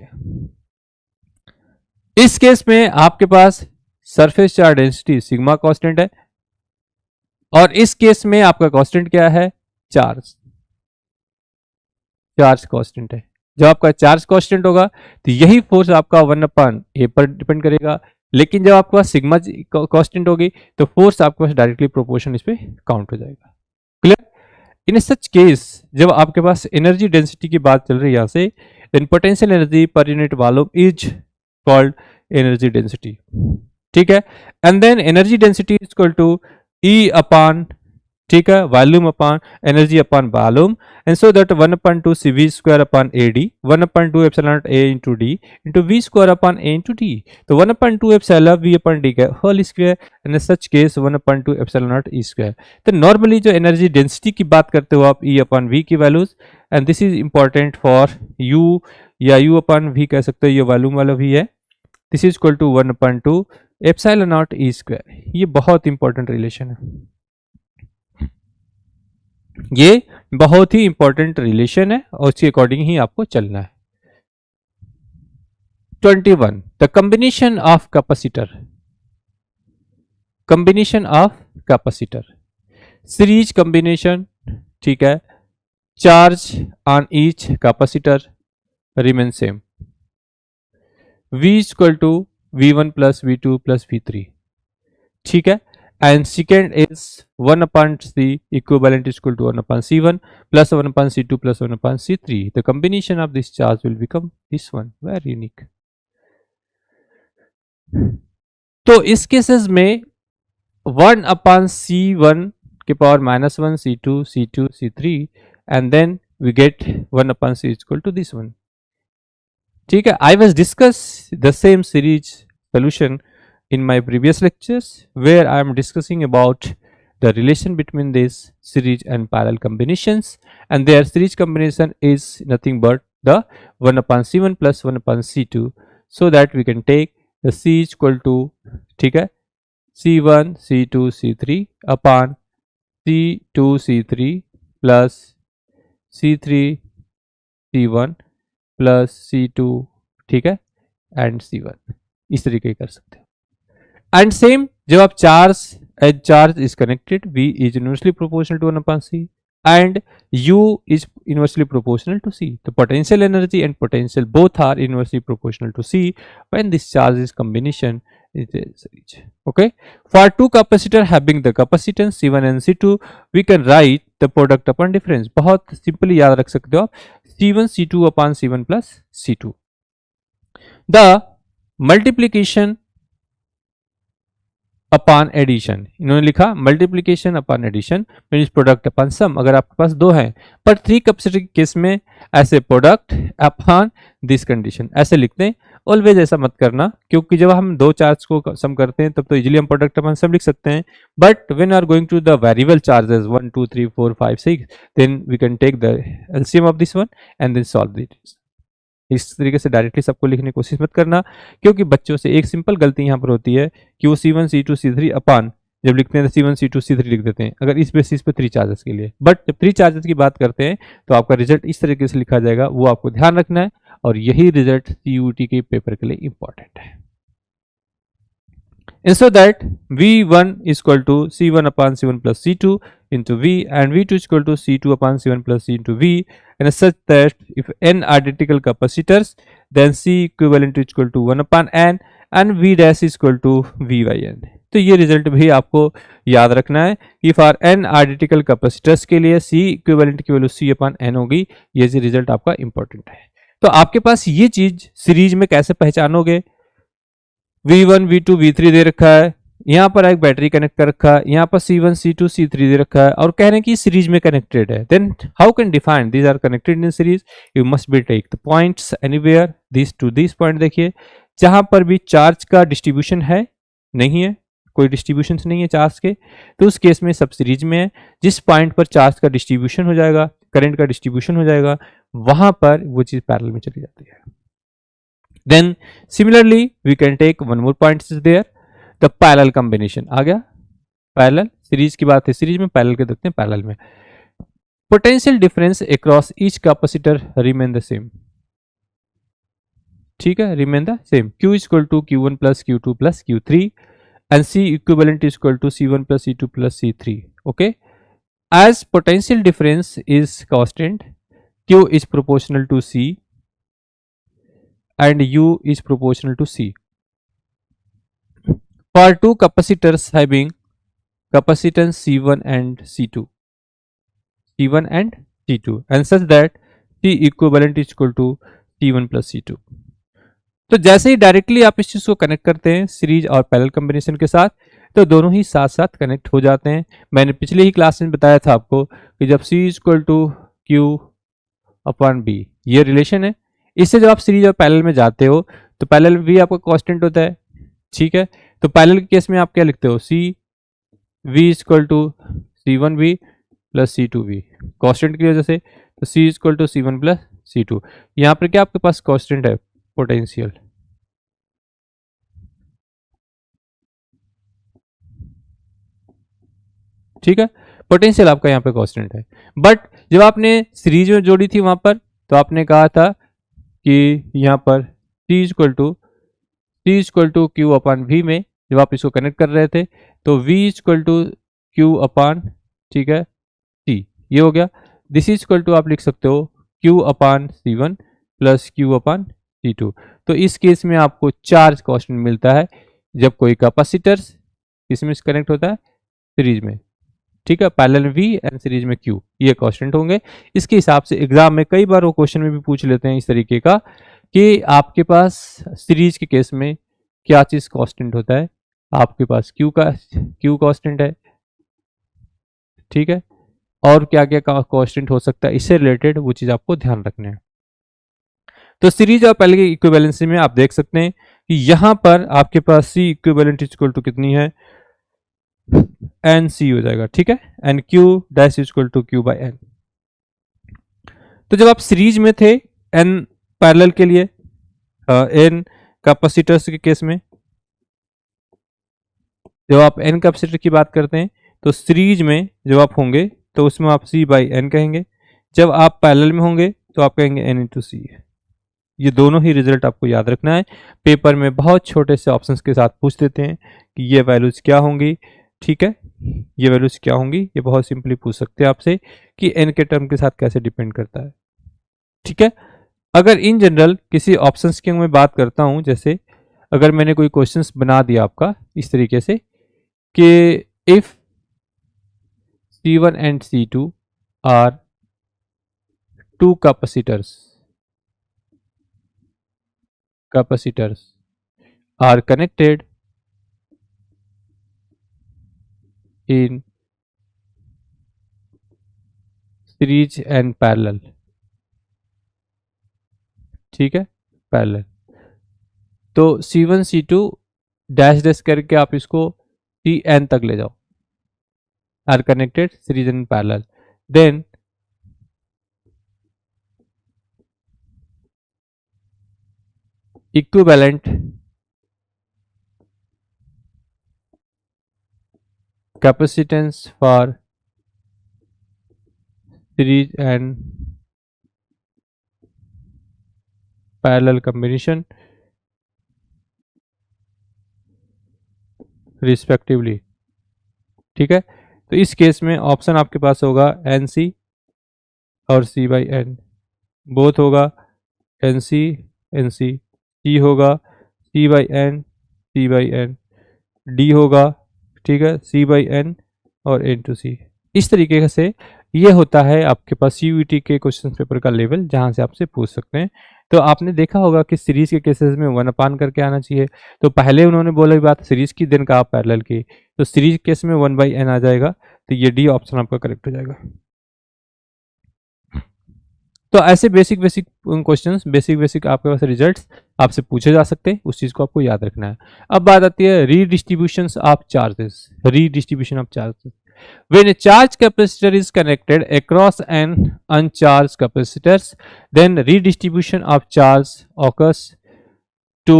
इस केस में आपके पास surface charge density sigma constant है, और इस केस में आपका कांस्टेंट क्या है, चार्ज कांस्टेंट है। जब आपका चार्ज कांस्टेंट होगा तो यही फोर्स आपका 1/A पर डिपेंड करेगा, लेकिन जब आपके पास सिग्मा कांस्टेंट होगी तो फोर्स आपके पास डायरेक्टली प्रोपोर्शन इस पे काउंट हो जाएगा। क्लियर? इन सच केस जब आपके पास एनर्जी डेंसिटी की बात चल रही है यहां से, then potential energy per unit volume is called energy density, ठीक है। And then energy density is equal to E upon, ठीक है, volume upon energy upon volume, and so that 1/2 CV square upon AD, 1/2 epsilon naught A into D into V square upon A into D, तो 1/2 epsilon V upon D का whole square, and in such case 1/2 epsilon naught E square. तो normally जो energy density की बात करते हो आप E upon V की values, and this is important for U, या U अपॉन V कह सकते हो, ये वॉल्यूम वाला भी है। This is equal to 1/2 epsilon naught E square. ये बहुत इंपॉर्टेंट रिलेशन है, ये बहुत ही इंपॉर्टेंट रिलेशन है, और उसके अकॉर्डिंग ही आपको चलना है। 21 the combination of capacitor, combination of capacitor, series combination, ठीक है, charge on each capacitor remain same, V equal to V1 plus V2 plus V3, ठीक है, and second is 1/C equivalent equal to 1/C1 plus 1/C2 plus 1/C3। The combination of this charge will become this one, very unique. तो इस cases में 1/C1 के power -1 C2 C2 C3 and then we get 1/C equal to this one, ठीक है। I was discuss the same series solution in my previous lectures where I am discussing about the relation between these series and parallel combinations, and their series combination is nothing but the 1/C1 plus 1/C2, so that we can take the C equal to, ठीक है, C1 C2 C3 upon C2C3 plus C3C1 plus C2, ठीक है, and C1, इस तरीके कर सकते हो। And same जब आप charge is connected, V is inversely proportional to 1/C and U is inversely proportional to C. The potential energy and potential both are inversely proportional to C when this charge is combination is reached. Okay. For two capacitor having the capacitance C1 and C2, we can write the product upon difference. बहुत simply याद रख सकते हो आप, C1 C2 upon C1 plus C2. The multiplication upon addition, इन्होंने लिखा multiplication upon addition means product upon sum. अगर आपके पास दो हैं, पर 3 कैपेसिटर के केस में ऐसे प्रोडक्ट अपॉन दिस कंडीशन ऐसे लिखते हैं। ऑलवेज ऐसा मत करना, क्योंकि जब हम दो चार्ज को सम करते हैं तब तो इजीली हम प्रोडक्ट अपॉन सम लिख सकते हैं, but when are going to the variable charges 1 2 3 4 5 6, then we can take the LCM of this one and then solve it. इस तरीके से डायरेक्टली सबको लिखने की कोशिश मत करना, क्योंकि बच्चों से एक सिंपल गलती यहाँ पर होती है कि वो C1 C2 C3 अपान जब लिखते हैं तो C1 C2 C3 लिख देते हैं, अगर इस बेसिस पे 3 चार्जेस के लिए। बट जब 3 चार्जेस की बात करते हैं तो आपका रिजल्ट इस तरीके से लिखा जाएगा, वो आपको ध्यान रखना है, और यही रिजल्ट CUET के पेपर के लिए इंपॉर्टेंट है। So that V1 is equal to C1 upon C1 plus C2 into V, and V2 is equal to C2 upon C1 plus C into V, and such that if n identical capacitors, then C equivalent is equal to 1 upon n and V dash is equal to V by n. तो ये result भी आपको याद रखना है कि for n identical capacitors के लिए C इक्विवेलेंट की वैल्यू C अपॉन n होगी। ये जी रिजल्ट आपका इंपॉर्टेंट है। तो आपके पास ये चीज सीरीज में कैसे पहचानोगे, V1 V2 V3 दे रखा है, यहाँ पर एक बैटरी कनेक्ट कर रखा है, यहाँ पर C1 C2 C3 दे रखा है, और कह रहे हैं कि सीरीज में कनेक्टेड है। Then how can define these are connected in series? You must be take the points anywhere this to this point. देखिए जहां पर भी चार्ज का डिस्ट्रीब्यूशन है, नहीं है, कोई डिस्ट्रीब्यूशन नहीं है चार्ज के, तो उस केस में सब सीरीज में है। जिस पॉइंट पर चार्ज का डिस्ट्रीब्यूशन हो जाएगा, करंट का डिस्ट्रीब्यूशन हो जाएगा, वहां पर वो चीज पैरेलल में चली जाती है। Then similarly we can take one more point is there, the parallel combination आ गया। पैरेलल सीरीज की बात है, सीरीज में पैरेलल के देखते हैं, पैरेलल में potential difference across each capacitor remain the same. ठीक है, remain the same. Q is equal to Q1 plus Q2 plus Q3 and C equivalent is equal to C1 plus C2 plus C3. Okay, as potential difference is constant, Q is proportional to C and U is proportional to C. For two capacitors having capacitance C1 and C2, C1 and C2, and such that C equivalent is equal to C1 plus C2. तो जैसे ही directly आप इस चीज को connect करते हैं series और parallel combination के साथ, तो दोनों ही साथ साथ कनेक्ट हो जाते हैं। मैंने पिछले ही क्लास में बताया था आपको कि जब C is equal to Q upon B ये रिलेशन है, इससे जब आप सीरीज और पैरेलल में जाते हो तो पैरेलल भी आपका कांस्टेंट होता है। ठीक है, तो पैरेलल के केस में आप क्या लिखते हो, C V is equal to C1V plus C2V constant की वजह से, तो C is equal to C1 plus C2। यहाँ पर क्या आपके पास कांस्टेंट है, पोटेंशियल। ठीक है, पोटेंशियल आपका यहाँ पे कांस्टेंट है। बट जब आपने सीरीज में जोड़ी थी वहां पर, तो आपने कहा था कि यहाँ पर C equal to Q upon V में जब आप इसको कनेक्ट कर रहे थे, तो V equal to Q upon, ठीक है, C ये हो गया। दिस इज इक्वल टू आप लिख सकते हो Q upon C1 plus Q upon C2। तो इस केस में आपको चार्ज कांस्टेंट मिलता है जब कोई कैपेसिटर इसमें कनेक्ट होता है सीरीज में। ठीक है, पैरेलल V एंड सीरीज में Q ये कांस्टेंट होंगे। इसके हिसाब से एग्जाम में कई बार वो क्वेश्चन में भी पूछ लेते हैं इस तरीके का कि आपके पास सीरीज के केस में क्या चीज कांस्टेंट होता है, आपके पास Q कांस्टेंट है। ठीक है, और क्या क्या कांस्टेंट हो सकता है इससे रिलेटेड, वो चीज आपको ध्यान रखना है। तो सीरीज और पैरेलल की इक्विवेलेंसी में आप देख सकते हैं कि यहां पर आपके पास C इक्विवेलेंट इक्वल टू कितनी है, NC हो जाएगा। ठीक है, and Q dash equal to Q by N। तो जब आप सीरीज में थे N पैरेलल के लिए, N कैपेसिटर्स के केस में जब आप N कैपेसिटर की बात करते हैं तो सीरीज में जब आप होंगे तो उसमें आप C बाई N कहेंगे, जब आप पैरेलल में होंगे तो आप कहेंगे N इंटू सी। ये दोनों ही रिजल्ट आपको याद रखना है। पेपर में बहुत छोटे से ऑप्शंस के साथ पूछ देते हैं कि ये वैल्यूज क्या होंगी, ठीक है, ये वैल्यूज क्या होंगी, ये बहुत सिंपली पूछ सकते हैं आपसे कि N के टर्म के साथ कैसे डिपेंड करता है, ठीक है। अगर इन जनरल किसी ऑप्शंस की मैं बात करता हूं, जैसे अगर मैंने कोई क्वेश्चंस बना दिया आपका इस तरीके से कि if C1 and C2 are two capacitors are connected in series and parallel, ठीक है, पैरेलल, तो C1 C2 डैश डैश करके आप इसको Cn तक ले जाओ, are connected series and parallel, then equivalent capacitance for series and parallel combination respectively, ठीक है। तो इस केस में ऑप्शन आपके पास होगा NC और C बाई N, बोथ होगा NC NC, C होगा C by N C by N, D होगा, ठीक है, C बाई N और N टू C। इस तरीके से ये होता है आपके पास CUET के क्वेश्चन पेपर का लेवल, जहां से आपसे पूछ सकते हैं। तो आपने देखा होगा कि सीरीज के केसेस में 1 अपान करके आना चाहिए, तो पहले उन्होंने बोला बात सीरीज की, देन कहा पैरेलल की, तो सीरीज केस में 1 बाई N आ जाएगा, तो ये D ऑप्शन आपका करेक्ट हो जाएगा। तो ऐसे बेसिक क्वेश्चंस, बेसिक आपके पास रिजल्ट्स आपसे पूछे जा सकते हैं, उस चीज को आपको याद रखना है। अब बात आती है redistribution of charges. Redistribution of charges, when a charge capacitor is connected across an uncharged capacitors, then redistribution of charge occurs to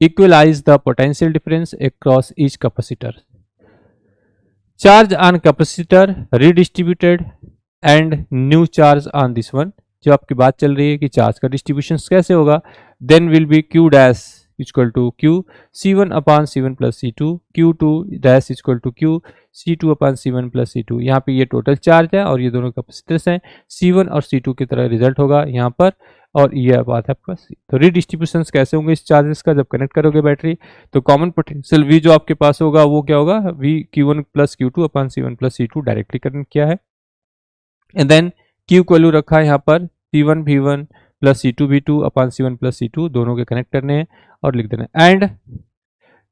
equalize the potential difference across each capacitor. Charge on capacitor redistributed and new charge on this one, जो आपकी बात चल रही है कि charge का distribution कैसे होगा, then will be Q dash equal to Q C1 upon C1 plus C2, Q2 dash equal to Q C2 upon C1 plus C2। यहाँ पे ये टोटल चार्ज है और ये दोनों कैपेसिटर्स हैं, C1 और C2 की तरह रिजल्ट होगा यहाँ पर, और ये बात है आपका C। तो रीडिस्ट्रीब्यूशन कैसे होंगे इस चार्जेस का, जब कनेक्ट करोगे बैटरी, तो कॉमन पोटेंशियल V जो आपके पास होगा वो क्या होगा, V Q1 प्लस Q2 अपान C1 plus C2 directly connect किया है, एंड देन Q वैल्यू रखा है यहाँ पर C1 V1 plus C2 V2 अपान C1 प्लस C2, दोनों के कनेक्ट करने हैं और लिख देना है। एंड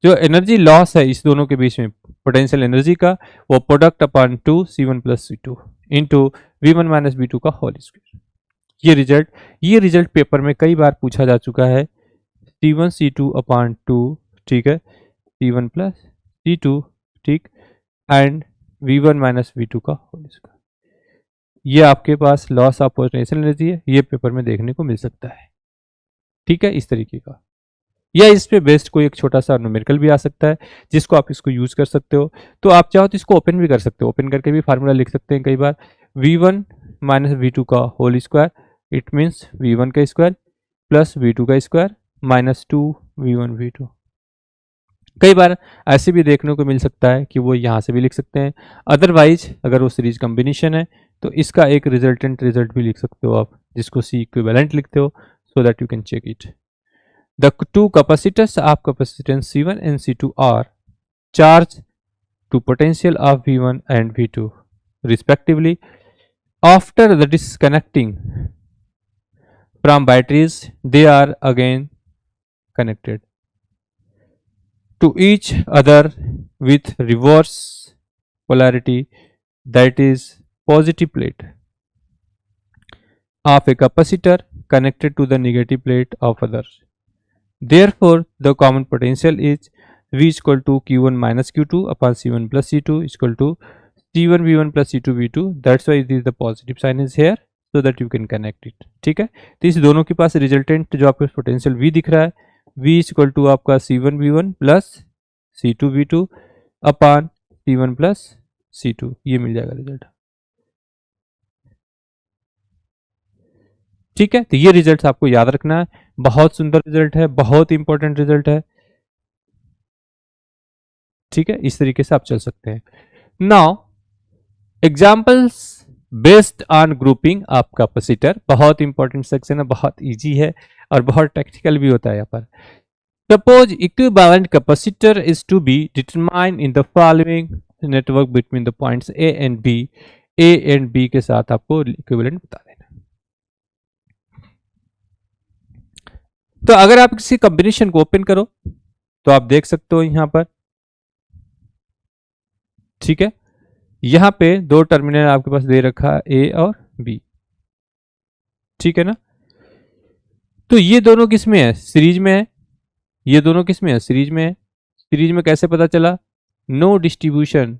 जो एनर्जी लॉस है इस दोनों के बीच में पोटेंशियल एनर्जी का, वो प्रोडक्ट अपान 2 C1 plus C2 into V1 minus V2 का होल स्क्वायर। ये रिजल्ट पेपर में कई बार पूछा जा चुका है, C1 C2 अपान 2, ठीक है, C1 प्लस C2, ठीक, एंड V1 माइनस V2 का होल स्क्वायर। ये आपके पास लॉस ऑफ पोटेंशियल एनर्जी है, ये पेपर में देखने को मिल सकता है, ठीक है, इस तरीके का। या इस पे बेस्ड कोई एक छोटा सा न्यूमेरिकल भी आ सकता है जिसको आप इसको यूज कर सकते हो, तो आप चाहो तो इसको ओपन भी कर सकते हो, ओपन करके भी फार्मूला लिख सकते हैं कई बार, V1 माइनस V2 का whole square, it means V1 का स्क्वायर प्लस V2 का स्क्वायर माइनस 2 V1 V2। कई बार ऐसे भी देखने को मिल सकता है कि वो यहाँ से भी लिख सकते हैं, अदरवाइज अगर वो सीरीज कॉम्बिनेशन है तो इसका एक रिजल्टेंट रिजल्ट भी लिख सकते हो आप, जिसको C इक्विवेलेंट लिखते हो, so that you can check it. The two capacitors of capacitance C1 and C2 are charged to potential of V1 and V2 respectively. After the disconnecting from batteries, they are again connected to each other with reverse polarity, that is positive plate of a capacitor connected to the negative plate of others. Therefore, the common potential is V equal to Q1 minus Q2 upon C1 plus C2 equal to C1 V1 plus C2 V2. That's why this the positive sign is here, so that you can connect it. ठीक है, तो इस दोनों के पास resultant जो आपके potential V दिख रहा है, V इक्वल टू आपका C1 V1 plus C2 V2 अपान C1 प्लस C2, ये मिल जाएगा रिजल्ट। ठीक है, तो ये रिजल्ट आपको याद रखना है, बहुत सुंदर रिजल्ट है, बहुत इंपॉर्टेंट रिजल्ट है। ठीक है, इस तरीके से आप चल सकते हैं। Now examples based on grouping of capacitor, बहुत इंपॉर्टेंट सेक्शन है, बहुत इजी है और बहुत टेक्निकल भी होता है यहाँ पर। Suppose equivalent capacitor is to be determined in the following network between the points A and B. A and B के साथ आपको इक्विवेलेंट बता देना। तो अगर आप किसी कॉम्बिनेशन को ओपन करो तो आप देख सकते हो यहां पर, ठीक है, यहां पे दो टर्मिनल आपके पास दे रखा है ए और बी, ठीक है ना। तो ये दोनों किस में है, सीरीज में है। ये दोनों किस में है, सीरीज में है। सीरीज में कैसे पता चला, no distribution,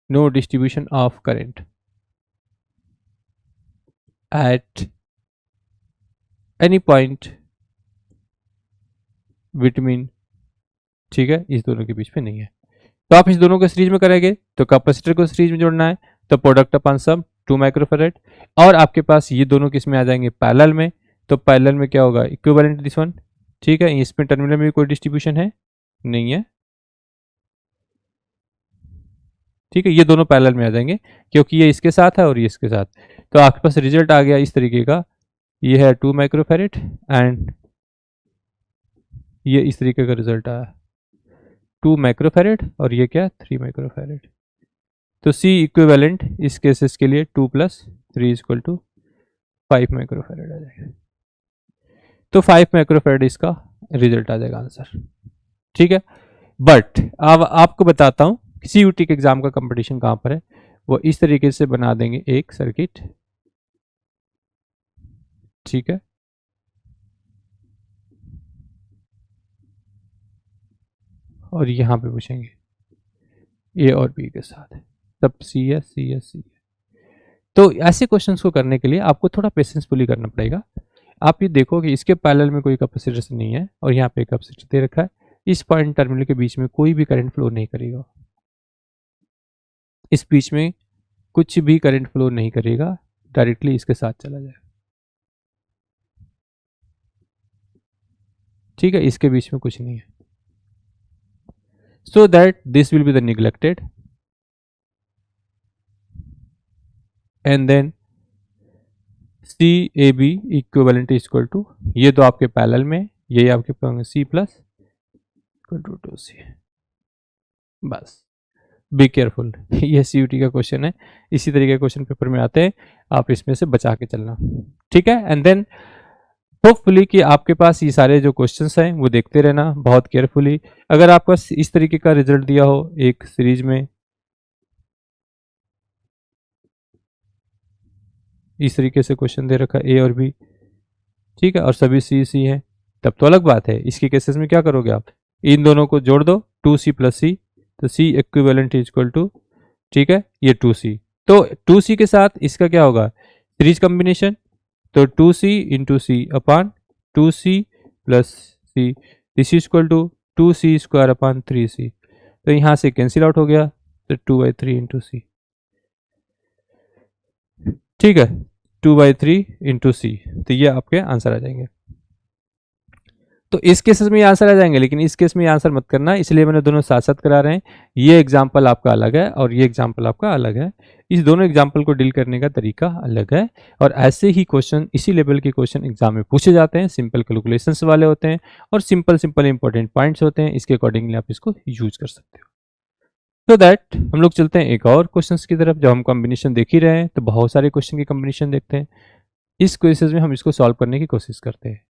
no distribution of current at any point between, ठीक है, इस दोनों के बीच में नहीं है। तो आप इस दोनों को सीरीज में करेंगे तो कैपेसिटर को सीरीज में जोड़ना है, तो प्रोडक्ट अपन सम 2 माइक्रोफैराड, और आपके पास ये दोनों किस में आ जाएंगे, पैरेलल में। तो पैरेलल में क्या होगा, इक्विवेलेंट दिस वन, ठीक है। इसमें टर्मिनल में भी कोई डिस्ट्रीब्यूशन है नहीं है, ठीक है, ये दोनों पैरेलल में आ जाएंगे क्योंकि ये इसके साथ है और ये इसके साथ। तो आपके पास रिजल्ट आ गया इस तरीके का, ये है 2 माइक्रोफैराड एंड ये इस तरीके का रिजल्ट आया 2 माइक्रोफैराड और ये क्या 3 माइक्रोफैराड। तो C इक्विवेलेंट इस केसेस के लिए 2 + 3 = 5 माइक्रोफैराड आ जाएगा। तो 5 माइक्रोफैराड इसका रिजल्ट आ जाएगा आंसर, ठीक है। बट अब आपको बताता हूं CUT के एग्जाम का कंपटीशन कहां पर है। वो इस तरीके से बना देंगे एक सर्किट, ठीक है, और यहां पे पूछेंगे ए और बी के साथ, तब सी है, सी है, सी है। तो ऐसे क्वेश्चंस को करने के लिए आपको थोड़ा पेशेंसफुली करना पड़ेगा। आप ये देखो कि इसके पैरेलल में कोई कैपेसिटर नहीं है और यहाँ पे कैपेसिटर दे रखा है, इस पॉइंट टर्मिनल के बीच में कोई भी करंट फ्लो नहीं करेगा, इस बीच में कुछ भी करंट फ्लो नहीं करेगा, डायरेक्टली इसके साथ चला जाए, ठीक है, इसके बीच में कुछ नहीं है। So that this will be the neglected and then C A B equivalent equal to, ये तो आपके पैरेलल में, ये आपके C plus equal to C, बस बी केयरफुल। ये CUT का क्वेश्चन है, इसी तरीके के क्वेश्चन पेपर में आते हैं, आप इसमें से बचा के चलना, ठीक है। एंड देन होपफुली कि आपके पास ये सारे जो क्वेश्चंस हैं वो देखते रहना बहुत केयरफुली। अगर आपका इस तरीके का रिजल्ट दिया हो एक सीरीज में, इस तरीके से क्वेश्चन दे रखा है ए और बी, ठीक है, और सभी C है, तब तो अलग बात है। इसके केसेस में क्या करोगे आप, इन दोनों को जोड़ दो 2C + C, तो C इक्विवेलेंट इक्वल टू, ठीक है, ये 2C। तो 2C के साथ इसका क्या होगा, सीरीज कॉम्बिनेशन, तो 2C × C अपॉन 2C + C, this is equal to 2C² upon 3C। तो यहाँ से कैंसिल आउट हो गया, तो 2/3 × C, ठीक है, 2/3 × C। तो ये आपके आंसर आ जाएंगे। तो इस केसेस में ये आंसर आ जाएंगे, लेकिन इस केस में ये आंसर मत करना, इसलिए मैंने दोनों साथ साथ करा रहे हैं। ये एग्जाम्पल आपका अलग है और ये एग्जाम्पल आपका अलग है, इस दोनों एग्जाम्पल को डील करने का तरीका अलग है। और ऐसे ही क्वेश्चन, इसी लेवल के क्वेश्चन एग्जाम में पूछे जाते हैं, सिंपल कैलकुलेशंस वाले होते हैं और सिंपल सिंपल इंपॉर्टेंट पॉइंट्स होते हैं, इसके अकॉर्डिंगली आप इसको यूज कर सकते हो। तो दैट हम लोग चलते हैं एक और क्वेश्चन की तरफ। जब हम कॉम्बिनेशन देख ही रहे हैं तो बहुत सारे क्वेश्चन की कॉम्बिनेशन देखते हैं, इस क्वेश्चन में हम इसको सॉल्व करने की कोशिश करते हैं।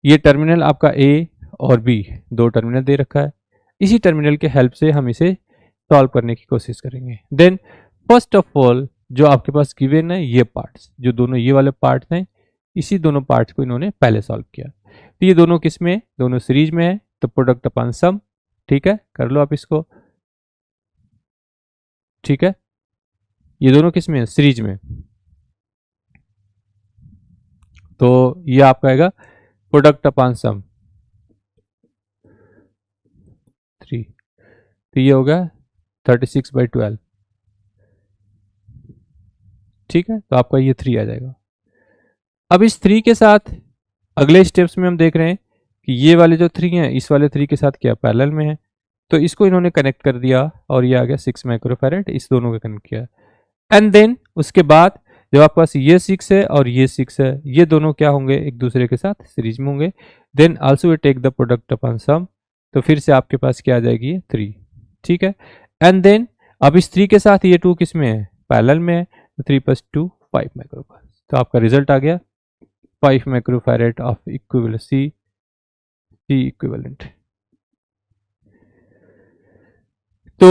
ये टर्मिनल आपका ए और बी दो टर्मिनल दे रखा है, इसी टर्मिनल के हेल्प से हम इसे सॉल्व करने की कोशिश करेंगे। देन फर्स्ट ऑफ ऑल जो आपके पास गिवन है, ये पार्ट्स, जो दोनों ये वाले पार्ट्स हैं, इसी दोनों पार्ट्स को इन्होंने पहले सॉल्व किया। तो ये दोनों किस में, दोनों सीरीज में है, तो प्रोडक्ट अपॉन सम, ठीक है, कर लो आप इसको, ठीक है। ये दोनों किस में है, सीरीज में, तो ये आपका आएगा प्रोडक्ट अपॉन सम 3। तो ये होगा 36/12, ठीक है। तो आपका ये 3 आ जाएगा। अब इस 3 के साथ अगले स्टेप्स में हम देख रहे हैं कि ये वाले जो 3 हैं इस वाले 3 के साथ क्या पैरेलल में है, तो इसको इन्होंने कनेक्ट कर दिया और ये आ गया 6 माइक्रोफैरेड, इस दोनों को कनेक्ट किया। एंड देन उसके बाद जब आपके पास ये 6 है और ये 6 है, ये दोनों क्या होंगे, एक दूसरे के साथ सीरीज में होंगे। Then also we take the product upon sum, तो फिर से आपके पास क्या आ जाएगी, 3, ठीक है। एंड देन अब इस 3 के साथ ये 2 किस में है, पैरेलल में है, तो 3 + 2 5 माइक्रोफैरेड, तो आपका रिजल्ट आ गया 5 microfarad of equivalent C equivalent. तो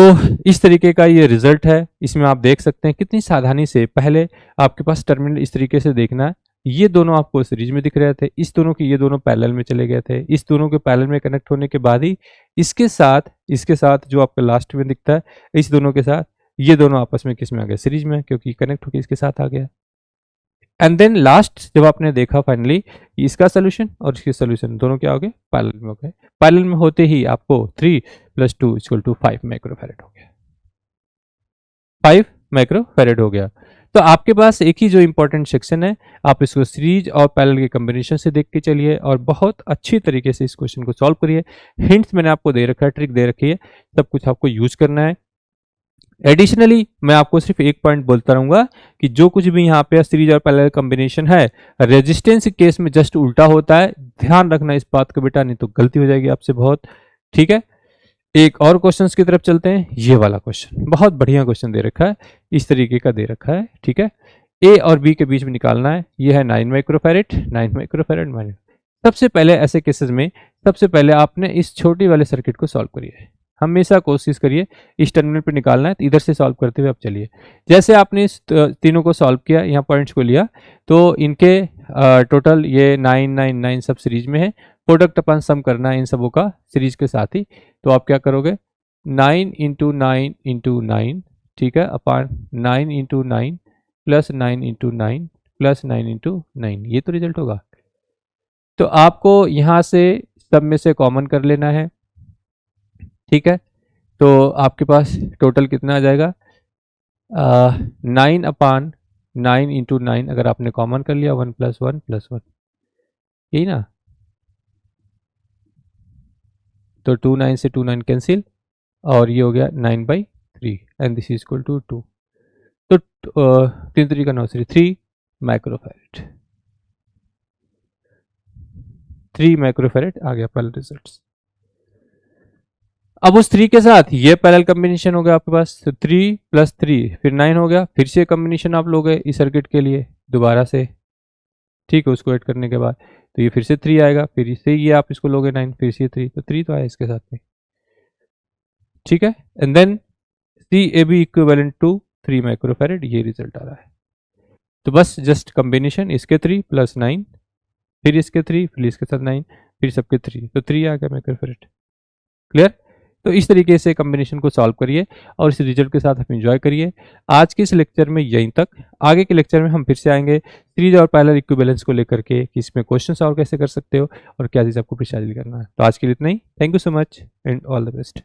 इस तरीके का ये रिजल्ट है। इसमें आप देख सकते हैं कितनी सावधानी से पहले आपके पास टर्मिनल इस तरीके से देखना है। ये दोनों आपको सीरीज में दिख रहे थे, इस दोनों के ये दोनों पैरेलल में चले गए थे, इस दोनों के पैरेलल में कनेक्ट होने के बाद ही इसके साथ जो आपका लास्ट में दिखता है, इस दोनों के साथ ये दोनों आपस में किस में आ गए, सीरीज में, क्योंकि कनेक्ट होकर इसके साथ आ गया। एंड देन लास्ट जब आपने देखा फाइनली इसका सोल्यूशन और इसके सोल्यूशन दोनों क्या हो गए, पैरेलल में हो गए। पैरेलल में होते ही आपको 3 + 2 = 5 माइक्रोफैरेड हो गया, 5 माइक्रोफैरेड हो गया। तो आपके पास एक ही जो इंपॉर्टेंट सेक्शन है, आप इसको सीरीज और पैरेलल के कॉम्बिनेशन से देख के चलिए और बहुत अच्छी तरीके से इस क्वेश्चन को सॉल्व करिए। हिंट्स मैंने आपको दे रखा है, ट्रिक दे रखी है, सब कुछ आपको यूज करना है। एडिशनली मैं आपको सिर्फ एक पॉइंट बोलता रहूंगा कि जो कुछ भी यहाँ पे सीरीज और पैरेलल कॉम्बिनेशन है, रेजिस्टेंस केस में जस्ट उल्टा होता है, ध्यान रखना इस बात को बेटा, नहीं तो गलती हो जाएगी आपसे बहुत, ठीक है। एक और क्वेश्चंस की तरफ चलते हैं। ये वाला क्वेश्चन बहुत बढ़िया क्वेश्चन दे रखा है, इस तरीके का दे रखा है, ठीक है। ए और बी के बीच में निकालना है, ये है 9 माइक्रोफैरेड माइनस। सबसे पहले ऐसे केसेस में सबसे पहले आपने इस छोटी वाले सर्किट को सॉल्व करिए, हमेशा कोशिश करिए इस टर्मिनल पे निकालना है, तो इधर से सॉल्व करते हुए आप चलिए। जैसे आपने इस तीनों को सॉल्व किया, यहाँ पॉइंट्स को लिया, तो इनके टोटल ये 9 9 9 सब सीरीज में है, प्रोडक्ट अपन सम करना है इन सबों का सीरीज के साथ ही। तो आप क्या करोगे, 9 × 9 × 9, ठीक है, अपान 9 × 9 + 9 × 9 + 9 × 9, ये तो रिजल्ट होगा। तो आपको यहाँ से सब में से कॉमन कर लेना है, ठीक है। तो आपके पास टोटल कितना आ जाएगा, 9 / 9 × 9, अगर आपने कॉमन कर लिया 1 + 1 + 1, यही ना। तो 2 9 से 2 9 कैंसिल और ये हो गया 9/3 and this is equal to 2। तो 3 3 का 9 3 माइक्रोफैरेड, 3 माइक्रोफैरेड आ गया पहला रिजल्ट। अब उस 3 के साथ ये पैरेलल कॉम्बिनेशन हो गया आपके पास, तो 3 + 3 फिर 9 हो गया, फिर से कॉम्बिनेशन आप लोगे इस सर्किट के लिए दोबारा से, ठीक है। उसको ऐड करने के बाद तो ये फिर से 3 आएगा, फिर से ये आप इसको लोगे 9, फिर से 3, तो 3 तो आया इसके साथ में, ठीक है। And then CAB equivalent to 3 microfarad, ये रिजल्ट आ रहा है। तो बस जस्ट कॉम्बिनेशन, इसके 3 + 9, फिर इसके 3, फिर इसके साथ 9, फिर सबके 3, तो 3 आ गया माइक्रोफैरेड। क्लियर। तो इस तरीके से कॉम्बिनेशन को सॉल्व करिए और इस रिजल्ट के साथ आप एंजॉय करिए। आज के इस लेक्चर में यहीं तक, आगे के लेक्चर में हम फिर से आएंगे सीरीज और पैरेलल इक्विवेलेंस को लेकर के कि इसमें क्वेश्चन सॉल्व कैसे कर सकते हो और क्या चीज़ आपको प्रिसाइजली करना है। तो आज के लिए इतना ही। Thank you so much and all the best.